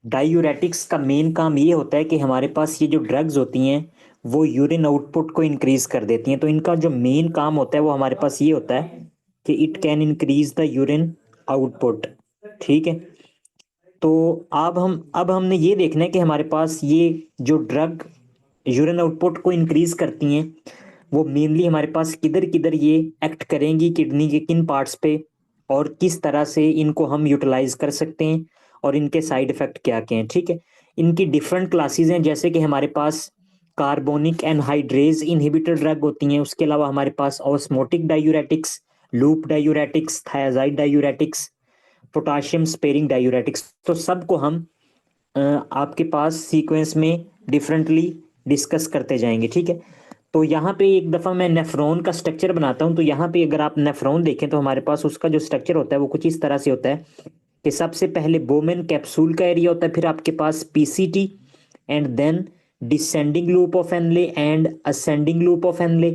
Diuretics का main काम ये होता है कि हमारे पास ये जो ड्रग्स होती हैं वो यूरिन आउटपुट को इंक्रीज कर देती हैं। तो इनका जो मेन काम होता है वो हमारे पास ये होता है कि it can increase the urine output. ठीक है। तो अब हमने ये देखना है कि हमारे पास ये जो ड्रग यूरिन आउटपुट को इंक्रीज करती हैं वो मेनली हमारे पास किधर किधर ये एक्ट करेंगी, किडनी के किन पार्ट्स पे, और किस तरह से इनको हम यूटिलाइज कर सकते हैं, और इनके साइड इफेक्ट क्या क्या हैं। ठीक है। इनकी डिफरेंट क्लासेस हैं, जैसे कि हमारे पास कार्बोनिक एनहाइड्रेज इनहिबिटर ड्रग होती हैं, उसके अलावा हमारे पास osmotic diuretics, loop diuretics, thiazide diuretics, potassium sparing diuretics. तो सबको हम आपके पास सीक्वेंस में डिफरेंटली डिस्कस करते जाएंगे। ठीक है। तो यहाँ पे एक दफ़ा मैं नेफ्रॉन का स्ट्रक्चर बनाता हूँ। तो यहाँ पे अगर आप नेफ्रॉन देखें तो हमारे पास उसका जो स्ट्रक्चर होता है वो कुछ इस तरह से होता है कि सबसे पहले बोमेन कैप्सूल का एरिया होता है, फिर आपके पास PCT, and then descending loop of Henle and ascending loop of Henle,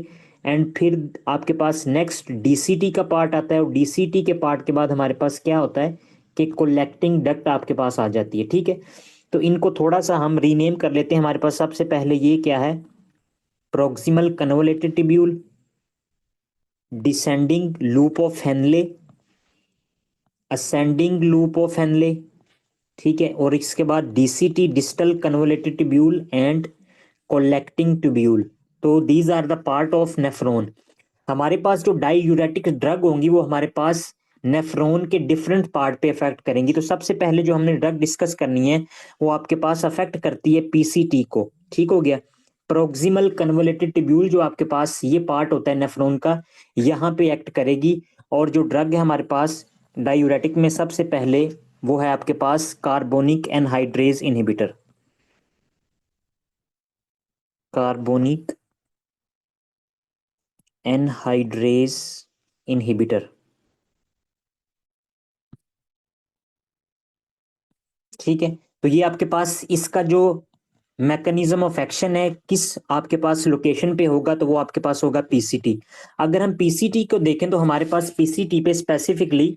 and फिर आपके पास नेक्स्ट डीसीटी का पार्ट आता है, और डीसीटी के पार्ट के बाद हमारे पास क्या होता है कि कोलेक्टिंग डक्ट आपके पास आ जाती है। ठीक है। तो इनको थोड़ा सा हम रीनेम कर लेते हैं। हमारे पास सबसे पहले ये क्या है, proximal convoluted tubule, descending loop of Henle, ascending loop of Henle. ठीक है। और इसके बाद DCT, distal convoluted tubule, and collecting tubule. तो these are the part of nephron. हमारे पास जो डाईयूरेटिक ड्रग होंगी वो हमारे पास नेफ्रॉन के डिफरेंट पार्ट पे अफेक्ट करेंगी। तो सबसे पहले जो हमने ड्रग डिस्कस करनी है वो आपके पास अफेक्ट करती है पीसीटी को। ठीक हो गया। प्रोक्सिमल कन्वोलेटेड ट्यूब्यूल जो आपके पास ये पार्ट होता है नेफ्रॉन का, यहाँ पे एक्ट करेगी। और जो ड्रग है हमारे पास डायूरेटिक में सबसे पहले वो है आपके पास carbonic anhydrase inhibitor. Carbonic anhydrase inhibitor. ठीक है। तो ये आपके पास इसका जो मैकेनिज्म ऑफ एक्शन है किस आपके पास लोकेशन पे होगा, तो वो आपके पास होगा पीसीटी। अगर हम पीसीटी को देखें तो हमारे पास पीसीटी पे स्पेसिफिकली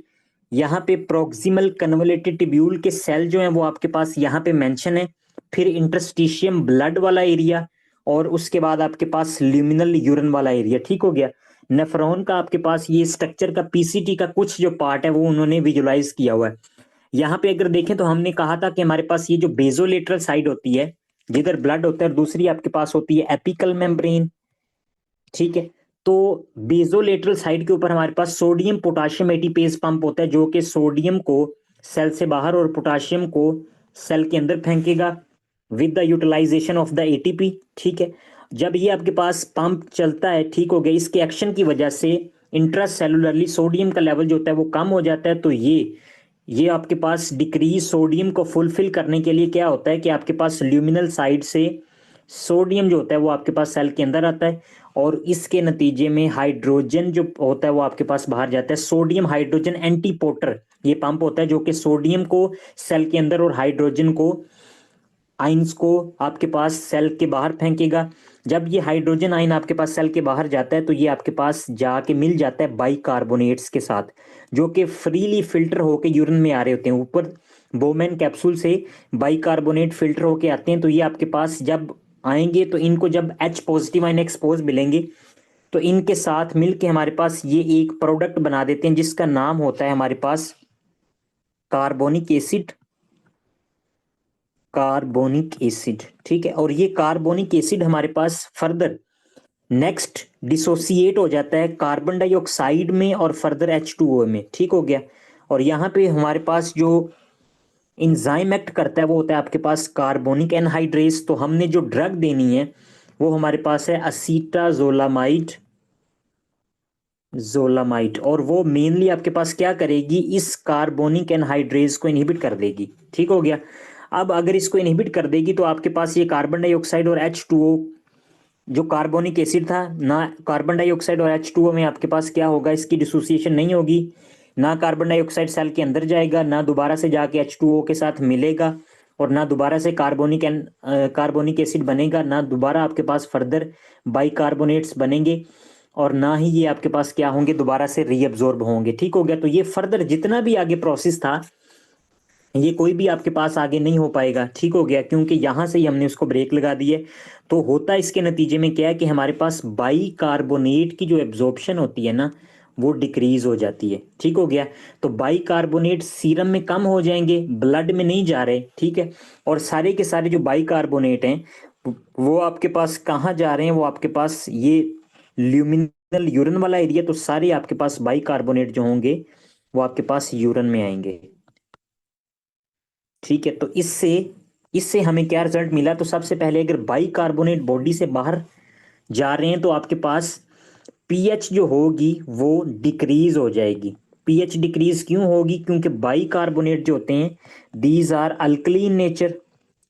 यहाँ पे प्रोक्सिमल कन्वोलेटेड ट्यूब्यूल के सेल जो हैं वो आपके पास यहाँ पे मेंशन है, फिर इंटरस्टिशियम ब्लड वाला एरिया, और उसके बाद आपके पास ल्यूमिनल यूरिन वाला एरिया। ठीक हो गया। नेफ्रॉन का आपके पास ये स्ट्रक्चर का पीसीटी का कुछ जो पार्ट है वो उन्होंने विजुलाइज किया हुआ है। यहाँ पे अगर देखें तो हमने कहा था कि हमारे पास ये जो बेजोलेटरल साइड होती है जिधर ब्लड होता है, और दूसरी आपके पास होती है एपिकल मेम्ब्रेन। ठीक है। तो बेजोलेटरल साइड के ऊपर हमारे पास सोडियम पोटाशियम एटीपेज पंप होता है जो कि सोडियम को सेल से बाहर और पोटाशियम को सेल के अंदर फेंकेगा with the utilisation of the ATP. ठीक है। जब ये आपके पास पंप चलता है, ठीक हो गया, इसके एक्शन की वजह से इंट्रासेलुलरली सोडियम का लेवल जो होता है वो कम हो जाता है। तो ये आपके पास डिक्रीज सोडियम को फुलफिल करने के लिए क्या होता है कि आपके पास ल्यूमिनल साइड से सोडियम जो होता है वो आपके पास सेल के अंदर आता है, और इसके नतीजे में हाइड्रोजन जो होता है वो आपके पास बाहर जाता है। सोडियम हाइड्रोजन एंटीपोटर ये पंप होता है जो कि सोडियम को सेल के अंदर और हाइड्रोजन को, आइंस को आपके पास सेल के बाहर फेंकेगा। जब ये हाइड्रोजन आयन आपके पास सेल के बाहर जाता है तो ये आपके पास जाके मिल जाता है बाइकार्बोनेट्स के साथ, जो कि फ्रीली फिल्टर होके यूरिन में आ रहे होते हैं। ऊपर बोमेन कैप्सूल से बाइकार्बोनेट फिल्टर होके आते हैं। तो ये आपके पास जब आएंगे तो इनको जब H पॉजिटिव आयन एक्सपोज मिलेंगे तो इनके साथ मिलके हमारे पास ये एक प्रोडक्ट बना देते हैं जिसका नाम होता है हमारे पास कार्बोनिक एसिड। Carbonic acid. ठीक है। और ये कार्बोनिक एसिड हमारे पास फर्दर नेक्स्ट डिसोसिएट हो जाता है कार्बन डाइऑक्साइड में और फर्दर H2O में। ठीक हो गया। और यहाँ पे हमारे पास जो इंजाइम एक्ट करता है वो होता है आपके पास कार्बोनिक एनहाइड्रेज। तो हमने जो ड्रग देनी है वो हमारे पास है असीटाजोलामाइड, जोलामाइड, और वो मेनली आपके पास क्या करेगी, इस कार्बोनिक एनहाइड्रेज को इनहिबिट कर देगी। ठीक हो गया। अब अगर इसको इनहिबिट कर देगी तो आपके पास ये कार्बन डाइऑक्साइड और H2O, जो कार्बोनिक एसिड था ना, कार्बन डाइऑक्साइड और H2O में आपके पास क्या होगा, इसकी डिसोसिएशन नहीं होगी। ना कार्बन डाइऑक्साइड सेल के अंदर जाएगा, ना दोबारा से जाके H2O के साथ मिलेगा, और ना दोबारा से कार्बोनिक एसिड बनेगा, ना दोबारा आपके पास फर्दर बाइकार्बोनेट्स बनेंगे, और ना ही ये आपके पास क्या होंगे, दोबारा से रीअब्जॉर्ब होंगे। ठीक हो गया। तो ये फर्दर जितना भी आगे प्रोसेस था ये कोई भी आपके पास आगे नहीं हो पाएगा, ठीक हो गया, क्योंकि यहाँ से ही हमने उसको ब्रेक लगा दी है। तो होता इसके नतीजे में क्या है कि हमारे पास बाइकार्बोनेट की जो एब्जॉर्प्शन होती है ना, वो डिक्रीज हो जाती है, ठीक हो गया। तो बाइकार्बोनेट सीरम में कम हो जाएंगे, ब्लड में नहीं जा रहे, ठीक है। और सारे के सारे जो बाइकार्बोनेट हैं वो आपके पास कहाँ जा रहे हैं, वो आपके पास ये ल्यूमिनल यूरिन वाला एरिया, तो सारे आपके पास बाइकार्बोनेट जो होंगे वो आपके पास यूरिन में आएंगे, ठीक है। तो इससे इससे हमें क्या रिजल्ट मिला, तो सबसे पहले अगर बाइकार्बोनेट बॉडी से बाहर जा रहे हैं तो आपके पास पीएच जो होगी वो डिक्रीज हो जाएगी। पीएच डिक्रीज क्यों होगी, क्योंकि बाइकार्बोनेट जो होते हैं these are alkali in nature,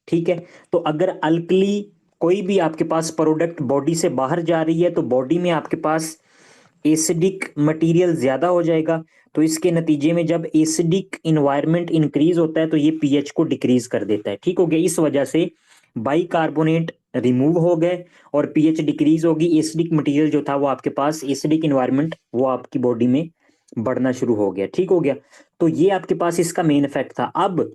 ठीक है। तो अगर अल्कली कोई भी आपके पास प्रोडक्ट बॉडी से बाहर जा रही है तो बॉडी में आपके पास एसिडिक मटेरियल ज्यादा हो जाएगा। तो इसके नतीजे में जब एसिडिक इन्वायरमेंट इंक्रीज होता है तो ये पीएच को डिक्रीज कर देता है, ठीक हो गया। इस वजह से बाइकार्बोनेट रिमूव हो गए और पीएच डिक्रीज होगी, एसिडिक मटेरियल जो था वो आपके पास, एसिडिक इन्वायरमेंट वो आपकी बॉडी में बढ़ना शुरू हो गया, ठीक हो गया। तो ये आपके पास इसका मेन इफेक्ट था। अब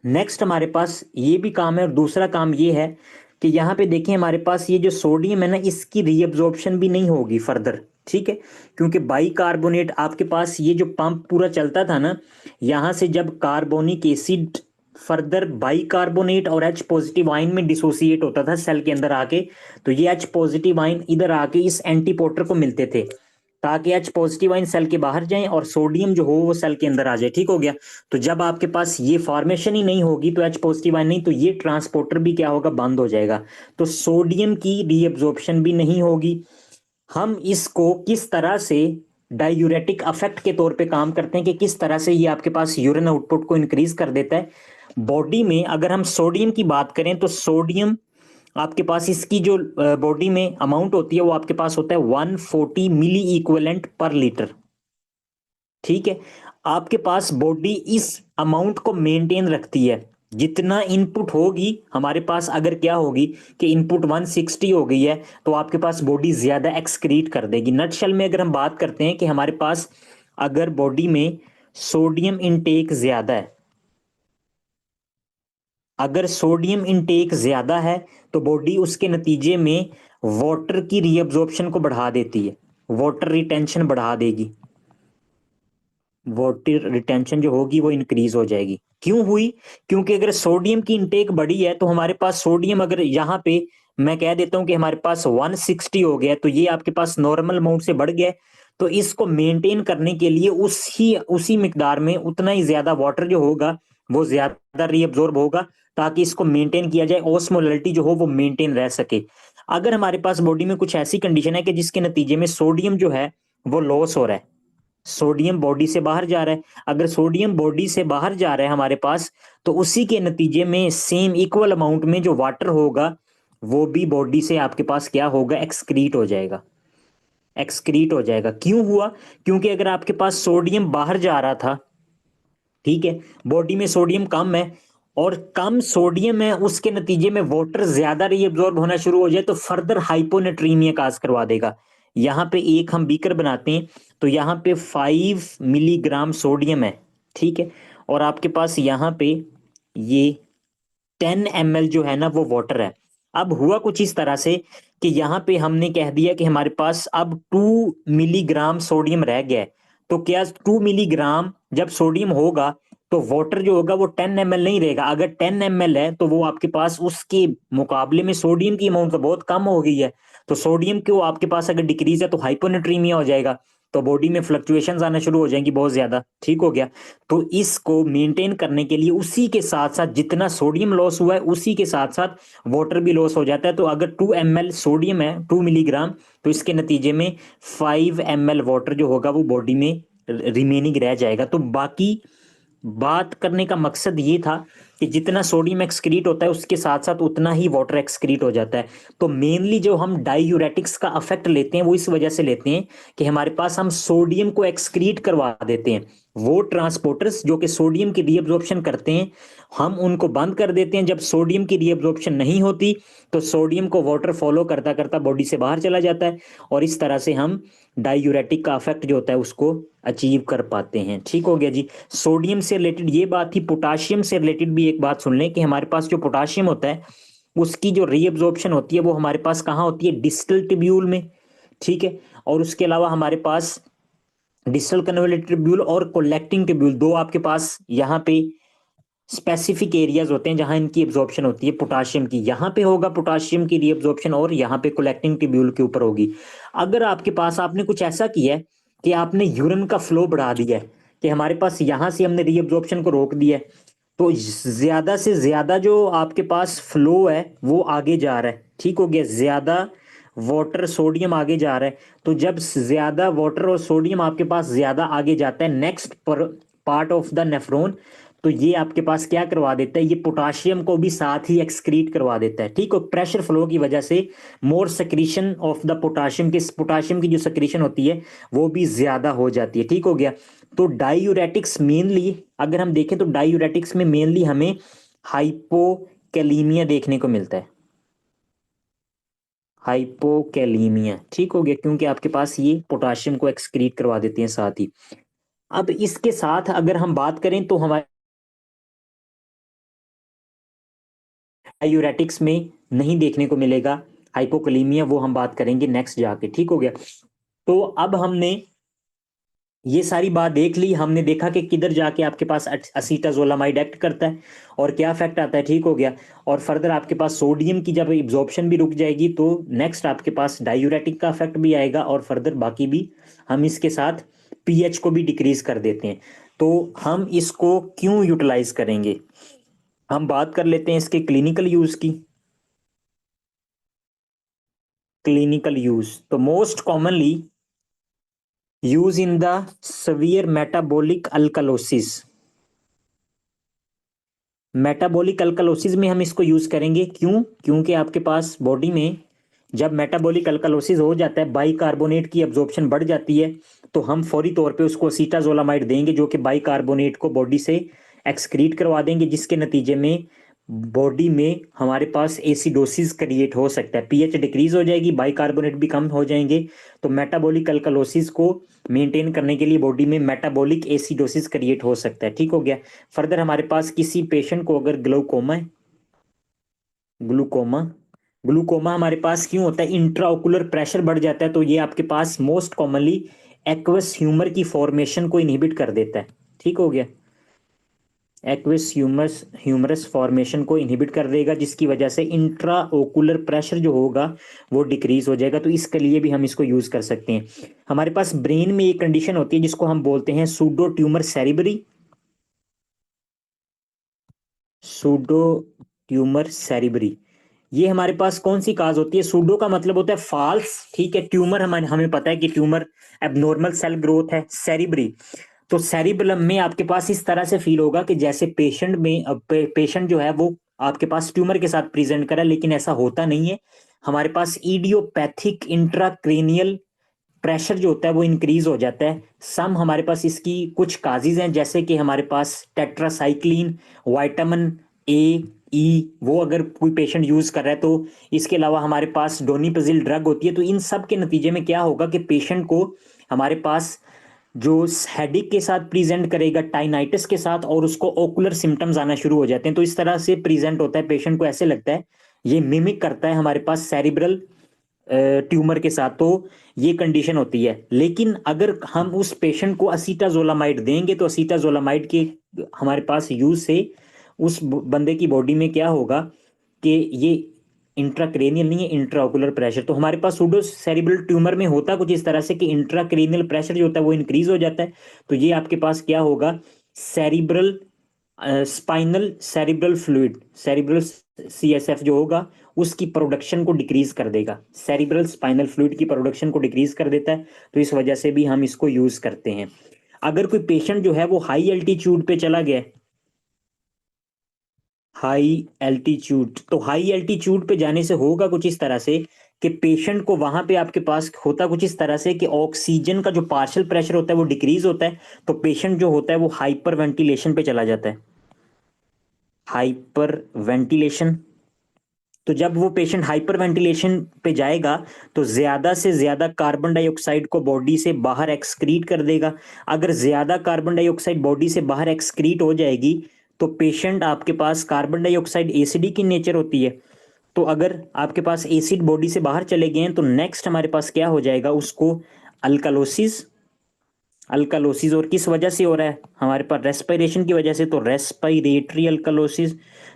नेक्स्ट हमारे पास ये भी काम है, और दूसरा काम ये है कि यहाँ पे देखिए हमारे पास ये जो सोडियम है ना, इसकी रीअब्जॉर्प्शन भी नहीं होगी फर्दर, ठीक है। क्योंकि बाइकार्बोनेट आपके पास ये जो पंप पूरा चलता था ना, यहाँ से जब कार्बोनिक एसिड फर्दर बाइकार्बोनेट और एच पॉजिटिव आयन में डिसोसिएट होता था सेल के अंदर आके, तो ये एच पॉजिटिव आयन इधर आके इस एंटीपोटर को मिलते थे, ताकि एच पॉजिटिव आयन सेल के बाहर जाएं और सोडियम जो हो वो सेल के अंदर आ जाए, ठीक हो गया। तो जब आपके पास ये फॉर्मेशन ही नहीं होगी तो एच पॉजिटिव आयन नहीं, तो ये ट्रांसपोर्टर भी क्या होगा, बंद हो जाएगा। तो सोडियम की रीअब्जॉर्प्शन भी नहीं होगी। हम इसको किस तरह से डायूरेटिक अफेक्ट के तौर पे काम करते हैं कि किस तरह से ये आपके पास यूरिन आउटपुट को इंक्रीज कर देता है बॉडी में। अगर हम सोडियम की बात करें तो सोडियम आपके पास इसकी जो बॉडी में अमाउंट होती है वो आपके पास होता है 140 मिली इक्विवेलेंट पर लीटर, ठीक है। आपके पास बॉडी इस अमाउंट को मेंटेन रखती है। जितना इनपुट होगी हमारे पास, अगर क्या होगी कि इनपुट 160 हो गई है तो आपके पास बॉडी ज्यादा एक्सक्रीट कर देगी। नटशेल में अगर हम बात करते हैं कि हमारे पास अगर बॉडी में सोडियम इनटेक ज्यादा है, अगर सोडियम इनटेक ज्यादा है तो बॉडी उसके नतीजे में वाटर की रीअब्जॉर्प्शन को बढ़ा देती है, वाटर रिटेंशन बढ़ा देगी, वाटर रिटेंशन जो होगी वो इंक्रीज हो जाएगी। क्यों हुई, क्योंकि अगर सोडियम की इनटेक बढ़ी है तो हमारे पास सोडियम, अगर यहाँ पे मैं कह देता हूं कि हमारे पास 160 हो गया तो ये आपके पास नॉर्मल अमाउंट से बढ़ गया, तो इसको मेंटेन करने के लिए उसी उसी मिकदार में उतना ही ज्यादा वाटर जो होगा वो ज्यादा रीअब्जॉर्ब होगा, ताकि इसको मेंटेन किया जाए, ऑस्मोलैरिटी जो हो वो मेंटेन रह सके। अगर हमारे पास बॉडी में कुछ ऐसी कंडीशन है कि जिसके नतीजे में सोडियम जो है वो लॉस हो रहा है, सोडियम बॉडी से बाहर जा रहा है, अगर सोडियम बॉडी से बाहर जा रहा है हमारे पास, तो उसी के नतीजे में सेम इक्वल अमाउंट में जो वाटर होगा वो भी बॉडी से आपके पास क्या होगा, एक्सक्रीट हो जाएगा, एक्सक्रीट हो जाएगा। क्यों हुआ, क्योंकि अगर आपके पास सोडियम बाहर जा रहा था, ठीक है, बॉडी में सोडियम कम है और कम सोडियम है, उसके नतीजे में वाटर ज्यादा रीअब्जॉर्ब होना शुरू हो जाए तो फर्दर हाइपोनेट्रीमिया काज करवा देगा। यहाँ पे एक हम बीकर बनाते हैं तो यहाँ पे 5 मिलीग्राम सोडियम है, ठीक है, और आपके पास यहाँ पे ये 10 ml जो है ना वो वाटर है। अब हुआ कुछ इस तरह से कि यहाँ पे हमने कह दिया कि हमारे पास अब 2 मिलीग्राम सोडियम रह गया है, तो क्या 2 मिलीग्राम जब सोडियम होगा तो वाटर जो होगा वो 10 ml नहीं रहेगा। अगर 10 ml है तो वो आपके पास उसके मुकाबले में सोडियम की अमाउंट तो बहुत कम हो गई है, तो सोडियम को आपके पास अगर डिक्रीज है तो हाइपोनेट्रीमिया हो जाएगा, तो बॉडी में फ्लक्चुएशंस आना शुरू हो जाएंगी बहुत ज्यादा, ठीक हो गया। तो इसको मेंटेन करने के लिए उसी के साथ साथ जितना सोडियम लॉस हुआ है उसी के साथ साथ वाटर भी लॉस हो जाता है। तो अगर 2 ml सोडियम है, 2 मिलीग्राम, तो इसके नतीजे में 5 ml वाटर जो होगा वो बॉडी में रिमेनिंग रह जाएगा। तो बाकी बात करने का मकसद ये था कि जितना सोडियम एक्सक्रीट होता है उसके साथ साथ उतना ही वाटर एक्सक्रीट हो जाता है। तो मेनली जो हम डायूरेटिक्स का अफेक्ट लेते हैं वो इस वजह से लेते हैं कि हमारे पास हम सोडियम को एक्सक्रीट करवा देते हैं, वो ट्रांसपोर्टर्स जो कि सोडियम की रीअब्जॉर्प्शन करते हैं हम उनको बंद कर देते हैं। जब सोडियम की रीअब्जॉर्प्शन नहीं होती तो सोडियम को वाटर फॉलो करता करता बॉडी से बाहर चला जाता है, और इस तरह से हम डायूरेटिक का अफेक्ट जो होता है उसको अचीव कर पाते हैं। ठीक हो गया जी। सोडियम से रिलेटेड ये बात थी। पोटाशियम से रिलेटेड भी एक बात सुन लें कि हमारे पास जो पोटाशियम होता है उसकी जो रीअब्जॉर्प्शन होती है वो हमारे पास कहाँ होती है, डिस्टल ट्यूब्यूल में। ठीक है। और उसके अलावा हमारे पास डिस्टल कन्वोल्यूटेड ट्यूब्यूल और कलेक्टिंग ट्यूब्यूल, दो आपके पास यहाँ पे स्पेसिफिक एरियाज होते हैं जहां इनकी एब्जॉर्प्शन होती है पोटाशियम की। यहाँ पे होगा पोटाशियम की रीअब्जॉर्प्शन और यहाँ पे कलेक्टिंग ट्यूब्यूल के ऊपर होगी। अगर आपके पास आपने कुछ ऐसा किया है कि आपने यूरिन का फ्लो बढ़ा दिया है, कि हमारे पास यहां से हमने रीअब्जॉर्प्शन को रोक दिया है, तो ज्यादा से ज्यादा जो आपके पास फ्लो है वो आगे जा रहा है। ठीक हो गया। ज्यादा वाटर सोडियम आगे जा रहा है। तो जब ज्यादा वाटर और सोडियम आपके पास ज्यादा आगे जाता है next part of the nephron, तो ये आपके पास क्या करवा देता है, ये पोटाशियम को भी साथ ही एक्सक्रीट करवा देता है। ठीक है। प्रेशर फ्लो की वजह से मोर सक्रीशन ऑफ द पोटाशियम की जो सक्रीशन होती है वो भी ज्यादा हो जाती है। ठीक हो गया। तो डायूरेटिक्स मेनली अगर हम देखें तो डायूरेटिक्स में मेनली हमें हाइपोकैलीमिया देखने को मिलता है। हाइपोकैलीमिया। ठीक हो गया, क्योंकि आपके पास ये पोटाशियम को एक्सक्रीट करवा देते हैं साथ ही। अब इसके साथ अगर हम बात करें तो हमारे डायूरेटिक्स में नहीं देखने को मिलेगा हाइपोकैलीमिया, वो हम बात करेंगे नेक्स्ट जाके। ठीक हो गया। तो अब हमने ये सारी बात देख ली, हमने देखा कि किधर जाके आपके पास असीटाजोलामाइड एक्ट करता है और क्या इफेक्ट आता है। ठीक हो गया। और फर्दर आपके पास सोडियम की जब इब्जॉर्प्शन भी रुक जाएगी तो नेक्स्ट आपके पास डायूरेटिक का इफेक्ट भी आएगा और फर्दर बाकी भी हम इसके साथ पीएच को भी डिक्रीज कर देते हैं। तो हम इसको क्यों यूटिलाइज करेंगे, हम बात कर लेते हैं इसके क्लिनिकल यूज की। क्लिनिकल यूज तो most commonly use in the severe metabolic alkalosis। Metabolic alkalosis में हम इसको यूज करेंगे, क्यों, क्योंकि आपके पास बॉडी में जब मेटाबॉलिक अल्कलोसिस हो जाता है, बाइकार्बोनेट की एब्जॉर्प्शन बढ़ जाती है, तो हम फौरी तौर पे उसको सीटाजोलामाइड देंगे जो कि बाइकार्बोनेट को बॉडी से एक्सक्रीट करवा देंगे, जिसके नतीजे में बॉडी में हमारे पास एसिडोसिस क्रिएट हो सकता है। पीएच डिक्रीज हो जाएगी, बाइकार्बोनेट भी कम हो जाएंगे। तो मेटाबॉलिक अल्कलोसिस को मेंटेन करने के लिए बॉडी में मेटाबॉलिक एसिडोसिस क्रिएट हो सकता है। ठीक हो गया। फर्दर हमारे पास किसी पेशेंट को अगर ग्लूकोमा है, ग्लूकोमा ग्लूकोमा हमारे पास क्यों होता है, इंट्राओकुलर प्रेशर बढ़ जाता है, तो ये आपके पास मोस्ट कॉमनली एक्वस ह्यूमर की फॉर्मेशन को इनहिबिट कर देता है। ठीक हो गया। एक्वस ह्यूमरस फॉर्मेशन को इनहिबिट कर देगा, जिसकी वजह से इंट्रा ओकुलर प्रेशर जो होगा वो डिक्रीज हो जाएगा। तो इसके लिए भी हम इसको यूज कर सकते हैं। हमारे पास ब्रेन में एक कंडीशन होती है जिसको हम बोलते हैं सूडो ट्यूमर सेरिब्री। सूडो ट्यूमर सेरिब्री, ये हमारे पास कौन सी काज होती है, सूडो का मतलब होता है फॉल्स। ठीक है। ट्यूमर हमें हमें पता है कि ट्यूमर एबनॉर्मल सेल ग्रोथ है। सेरिब्री, तो सेरिबलम में आपके पास इस तरह से फील होगा कि जैसे पेशेंट में पेशेंट जो है वो आपके पास ट्यूमर के साथ प्रेजेंट करा, लेकिन ऐसा होता नहीं है। हमारे पास इडियोपैथिक इंट्राक्रेनियल प्रेशर जो होता है वो इंक्रीज हो जाता है। सम हमारे पास इसकी कुछ काजेज हैं, जैसे कि हमारे पास टेट्रासाइक्लिन, विटामिन ए, ई, वो अगर कोई पेशेंट यूज कर रहा है तो। इसके अलावा हमारे पास डोनिपजिल ड्रग होती है। तो इन सब के नतीजे में क्या होगा कि पेशेंट को हमारे पास जो हेडिक के साथ प्रेजेंट करेगा, टाइनाइटिस के साथ, और उसको ओकुलर सिम्टम्स आना शुरू हो जाते हैं। तो इस तरह से प्रेजेंट होता है, पेशेंट को ऐसे लगता है, ये मिमिक करता है हमारे पास सेरिब्रल ट्यूमर के साथ। तो ये कंडीशन होती है। लेकिन अगर हम उस पेशेंट को असीटाजोलामाइड देंगे तो असीटाजोलामाइड के हमारे पास यूज से उस बंदे की बॉडी में क्या होगा कि ये इंट्राक्रेनियल नहीं है, इंट्राओकुलर प्रेशर। तो हमारे पास सूडो सेरिब्रल ट्यूमर में होता कुछ इस तरह से कि इंट्राक्रेनियल प्रेशर जो होता है वो इंक्रीज हो जाता है। तो ये आपके पास क्या होगा, cerebral spinal cerebral fluid, cerebral CSF जो होगा उसकी प्रोडक्शन को डिक्रीज कर देगा। सेरिब्रल स्पाइनल फ्लूइड की प्रोडक्शन को डिक्रीज कर देता है। तो इस वजह से भी हम इसको यूज करते हैं। अगर कोई पेशेंट जो है वो हाई एल्टीट्यूड पे चला गया, हाई एल्टीट्यूड, तो हाई एल्टीट्यूड पे जाने से होगा कुछ इस तरह से कि पेशेंट को वहां पे आपके पास होता कुछ इस तरह से कि ऑक्सीजन का जो पार्शियल प्रेशर होता है वो डिक्रीज होता है। तो पेशेंट जो होता है वो हाइपर वेंटिलेशन पे चला जाता है। हाइपर वेंटिलेशन, तो जब वो पेशेंट हाइपर वेंटिलेशन पे जाएगा तो ज्यादा से ज्यादा कार्बन डाइऑक्साइड को बॉडी से बाहर एक्सक्रीट कर देगा। अगर ज्यादा कार्बन डाइऑक्साइड बॉडी से बाहर एक्सक्रीट हो जाएगी तो पेशेंट आपके पास, कार्बन डाइऑक्साइड एसिडी की नेचर होती है, तो अगर आपके पास एसिड बॉडी से बाहर चले गए हैं तो नेक्स्ट हमारे पास क्या हो जाएगा, उसको अल्कालोसिस। अल्कालोसिस और किस वजह से हो रहा है हमारे पास, रेस्पिरेशन की वजह से, तो रेस्पिरेटरी अल्कालोसिस।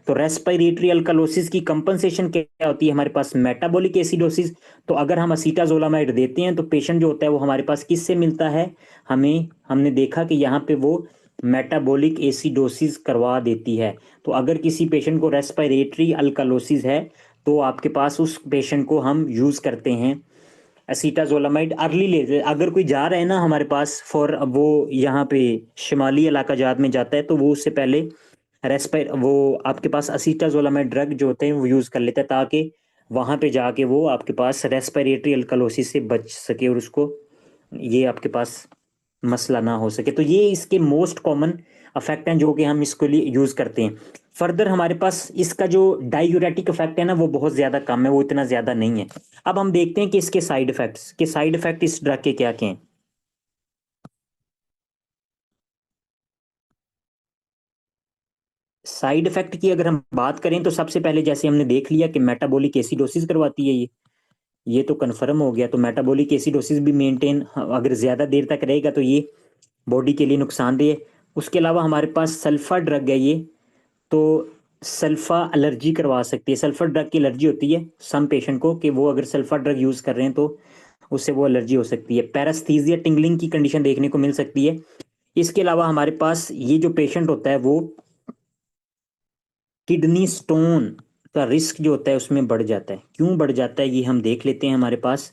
तो रेस्पिरेटरी अल्कालोसिस की कंपनसेशन क्या होती है हमारे पास, मेटाबॉलिक एसिडोसिस। तो अगर हम असीटाजोलामाइड देते हैं तो पेशेंट जो होता है वो हमारे पास किससे मिलता है, हमें, हमने देखा कि यहाँ पे वो मेटाबॉलिक एसिडोसिस करवा देती है। तो अगर किसी पेशेंट को रेस्पिरेटरी अल्कालोसिस है तो आपके पास उस पेशेंट को हम यूज करते हैं एसीटाजोलामाइड अर्ली ले। अगर कोई जा रहा है ना हमारे पास फॉर, वो यहाँ पे शिमाली इलाका जात में जाता है तो वो उससे पहले वो आपके पास असीटाजोलामाइड ड्रग जो होते हैं वो यूज़ कर लेता है ताकि वहाँ पे जाके वो आपके पास रेस्पिरेटरी अल्कलोसिस से बच सके और उसको ये आपके पास मसला ना हो सके। तो ये इसके मोस्ट कॉमन इफेक्ट हैं जो कि हम इसके लिए यूज़ करते हैं। फर्दर हमारे पास इसका जो डायूरेटिक इफेक्ट है ना वो बहुत ज़्यादा कम है, वो इतना ज़्यादा नहीं है। अब हम देखते हैं कि इसके साइड इफेक्ट्स, के साइड इफेक्ट इस ड्रग के क्या क्या हैं। साइड इफेक्ट की अगर हम बात करें तो सबसे पहले जैसे हमने देख लिया कि मेटाबॉलिक एसिडोसिस करवाती है ये तो कंफर्म हो गया। तो मेटाबॉलिक एसिडोसिस भी मेंटेन अगर ज़्यादा देर तक रहेगा तो ये बॉडी के लिए नुकसानदेह है। उसके अलावा हमारे पास सल्फा ड्रग है ये, तो सल्फा एलर्जी करवा सकती है। सल्फर ड्रग की एलर्जी होती है सम पेशेंट को कि वो अगर सल्फर ड्रग यूज़ कर रहे हैं तो उससे वो एलर्जी हो सकती है। पैरास्थीजिया टिंगलिंग की कंडीशन देखने को मिल सकती है। इसके अलावा हमारे पास ये जो पेशेंट होता है वो किडनी स्टोन का रिस्क जो होता है उसमें बढ़ जाता है। क्यों बढ़ जाता है ये हम देख लेते हैं। हमारे पास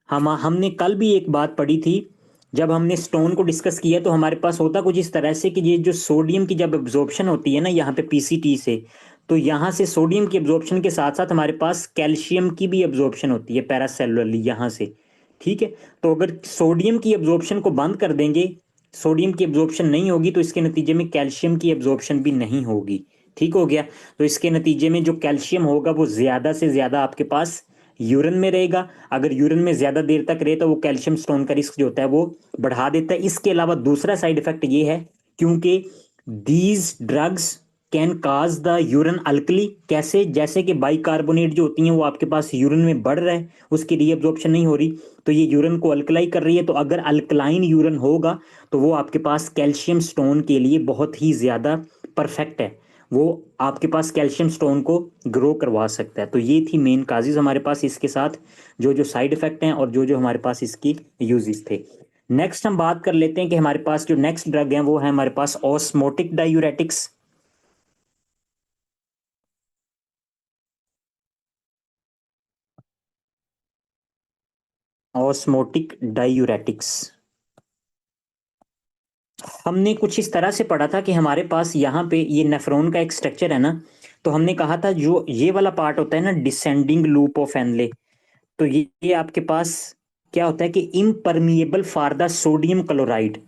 हमने कल भी एक बात पढ़ी थी, जब हमने स्टोन को डिस्कस किया तो हमारे पास होता कुछ इस तरह से कि ये जो सोडियम की जब एब्जॉर्प्शन होती है ना यहाँ पे पीसीटी से, तो यहाँ से सोडियम की एब्जॉर्प्शन के साथ साथ हमारे पास कैल्शियम की भी एब्जॉर्प्शन होती है पैरासेलुलरली यहाँ से। ठीक है, तो अगर सोडियम की एब्जॉर्प्शन को बंद कर देंगे, सोडियम की एब्जॉर्प्शन नहीं होगी तो इसके नतीजे में कैल्शियम की एब्जॉर्प्शन भी नहीं होगी। ठीक हो गया। तो इसके नतीजे में जो कैल्शियम होगा वो ज्यादा से ज्यादा आपके पास यूरिन में रहेगा। अगर यूरिन में ज्यादा देर तक रहे तो वो कैल्शियम स्टोन का रिस्क जो होता है वो बढ़ा देता है। इसके अलावा दूसरा साइड इफेक्ट ये है, क्योंकि these drugs can cause the urine alkali. कैसे, जैसे कि बाइकार्बोनेट जो होती हैं वो आपके पास यूरिन में बढ़ रहा है, उसकी रीअब्जॉर्प्शन नहीं हो रही, तो ये यूरिन को अल्कलाई कर रही है। तो अगर अल्कलाइन यूरिन होगा तो वो आपके पास कैल्शियम स्टोन के लिए बहुत ही ज्यादा परफेक्ट है, वो आपके पास कैल्शियम स्टोन को ग्रो करवा सकता है। तो ये थी मेन काजेज हमारे पास इसके साथ, जो जो साइड इफेक्ट हैं और जो जो हमारे पास इसकी यूजेस थे। नेक्स्ट हम बात कर लेते हैं कि हमारे पास जो नेक्स्ट ड्रग है वो है हमारे पास ऑस्मोटिक डायूरेटिक्स। ऑस्मोटिक डायूरेटिक्स हमने कुछ इस तरह से पढ़ा था कि हमारे पास यहाँ पे ये नेफ्रॉन का एक स्ट्रक्चर है ना, तो हमने कहा था जो ये वाला पार्ट होता है ना डिसेंडिंग लूप ऑफ एनले, तो ये आपके पास क्या होता है कि impermeable for the sodium chloride.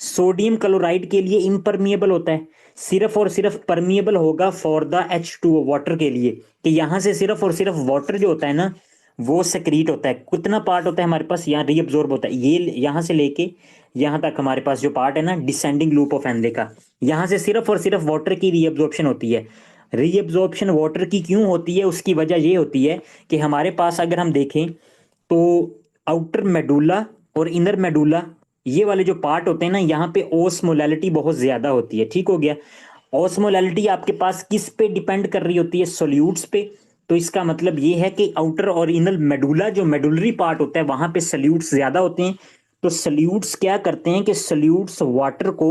Sodium chloride के लिए इम्परमिएबल होता है, सिर्फ और सिर्फ परमिएबल होगा फॉर द H2O वाटर के लिए, कि यहां से सिर्फ और सिर्फ वाटर जो होता है ना वो सेक्रीट होता है। कितना पार्ट होता है हमारे पास, यहाँ रीअब्जॉर्ब होता है, ये यहाँ से लेके यहाँ तक हमारे पास जो पार्ट है ना डिसेंडिंग लूप ऑफ एनले का, यहाँ से सिर्फ और सिर्फ वाटर की रीअब्जॉर्प्शन होती है। रीअब्जॉर्प्शन वाटर की क्यों होती है, उसकी वजह ये होती है कि हमारे पास अगर हम देखें तो आउटर मेडुला और इनर मेडुला, ये वाले जो पार्ट होते हैं ना यहाँ पे ओस्मोलैलिटी बहुत ज्यादा होती है। ठीक हो गया। ओस्मोलैलिटी आपके पास किस पे डिपेंड कर रही होती है, सोल्यूट्स पे। तो इसका मतलब ये है कि आउटर और इनर मेडुला जो मेडुलरी पार्ट होता है वहां पे सल्यूट्स ज्यादा होते हैं। तो सल्यूट्स क्या करते हैं कि सल्यूट्स वाटर को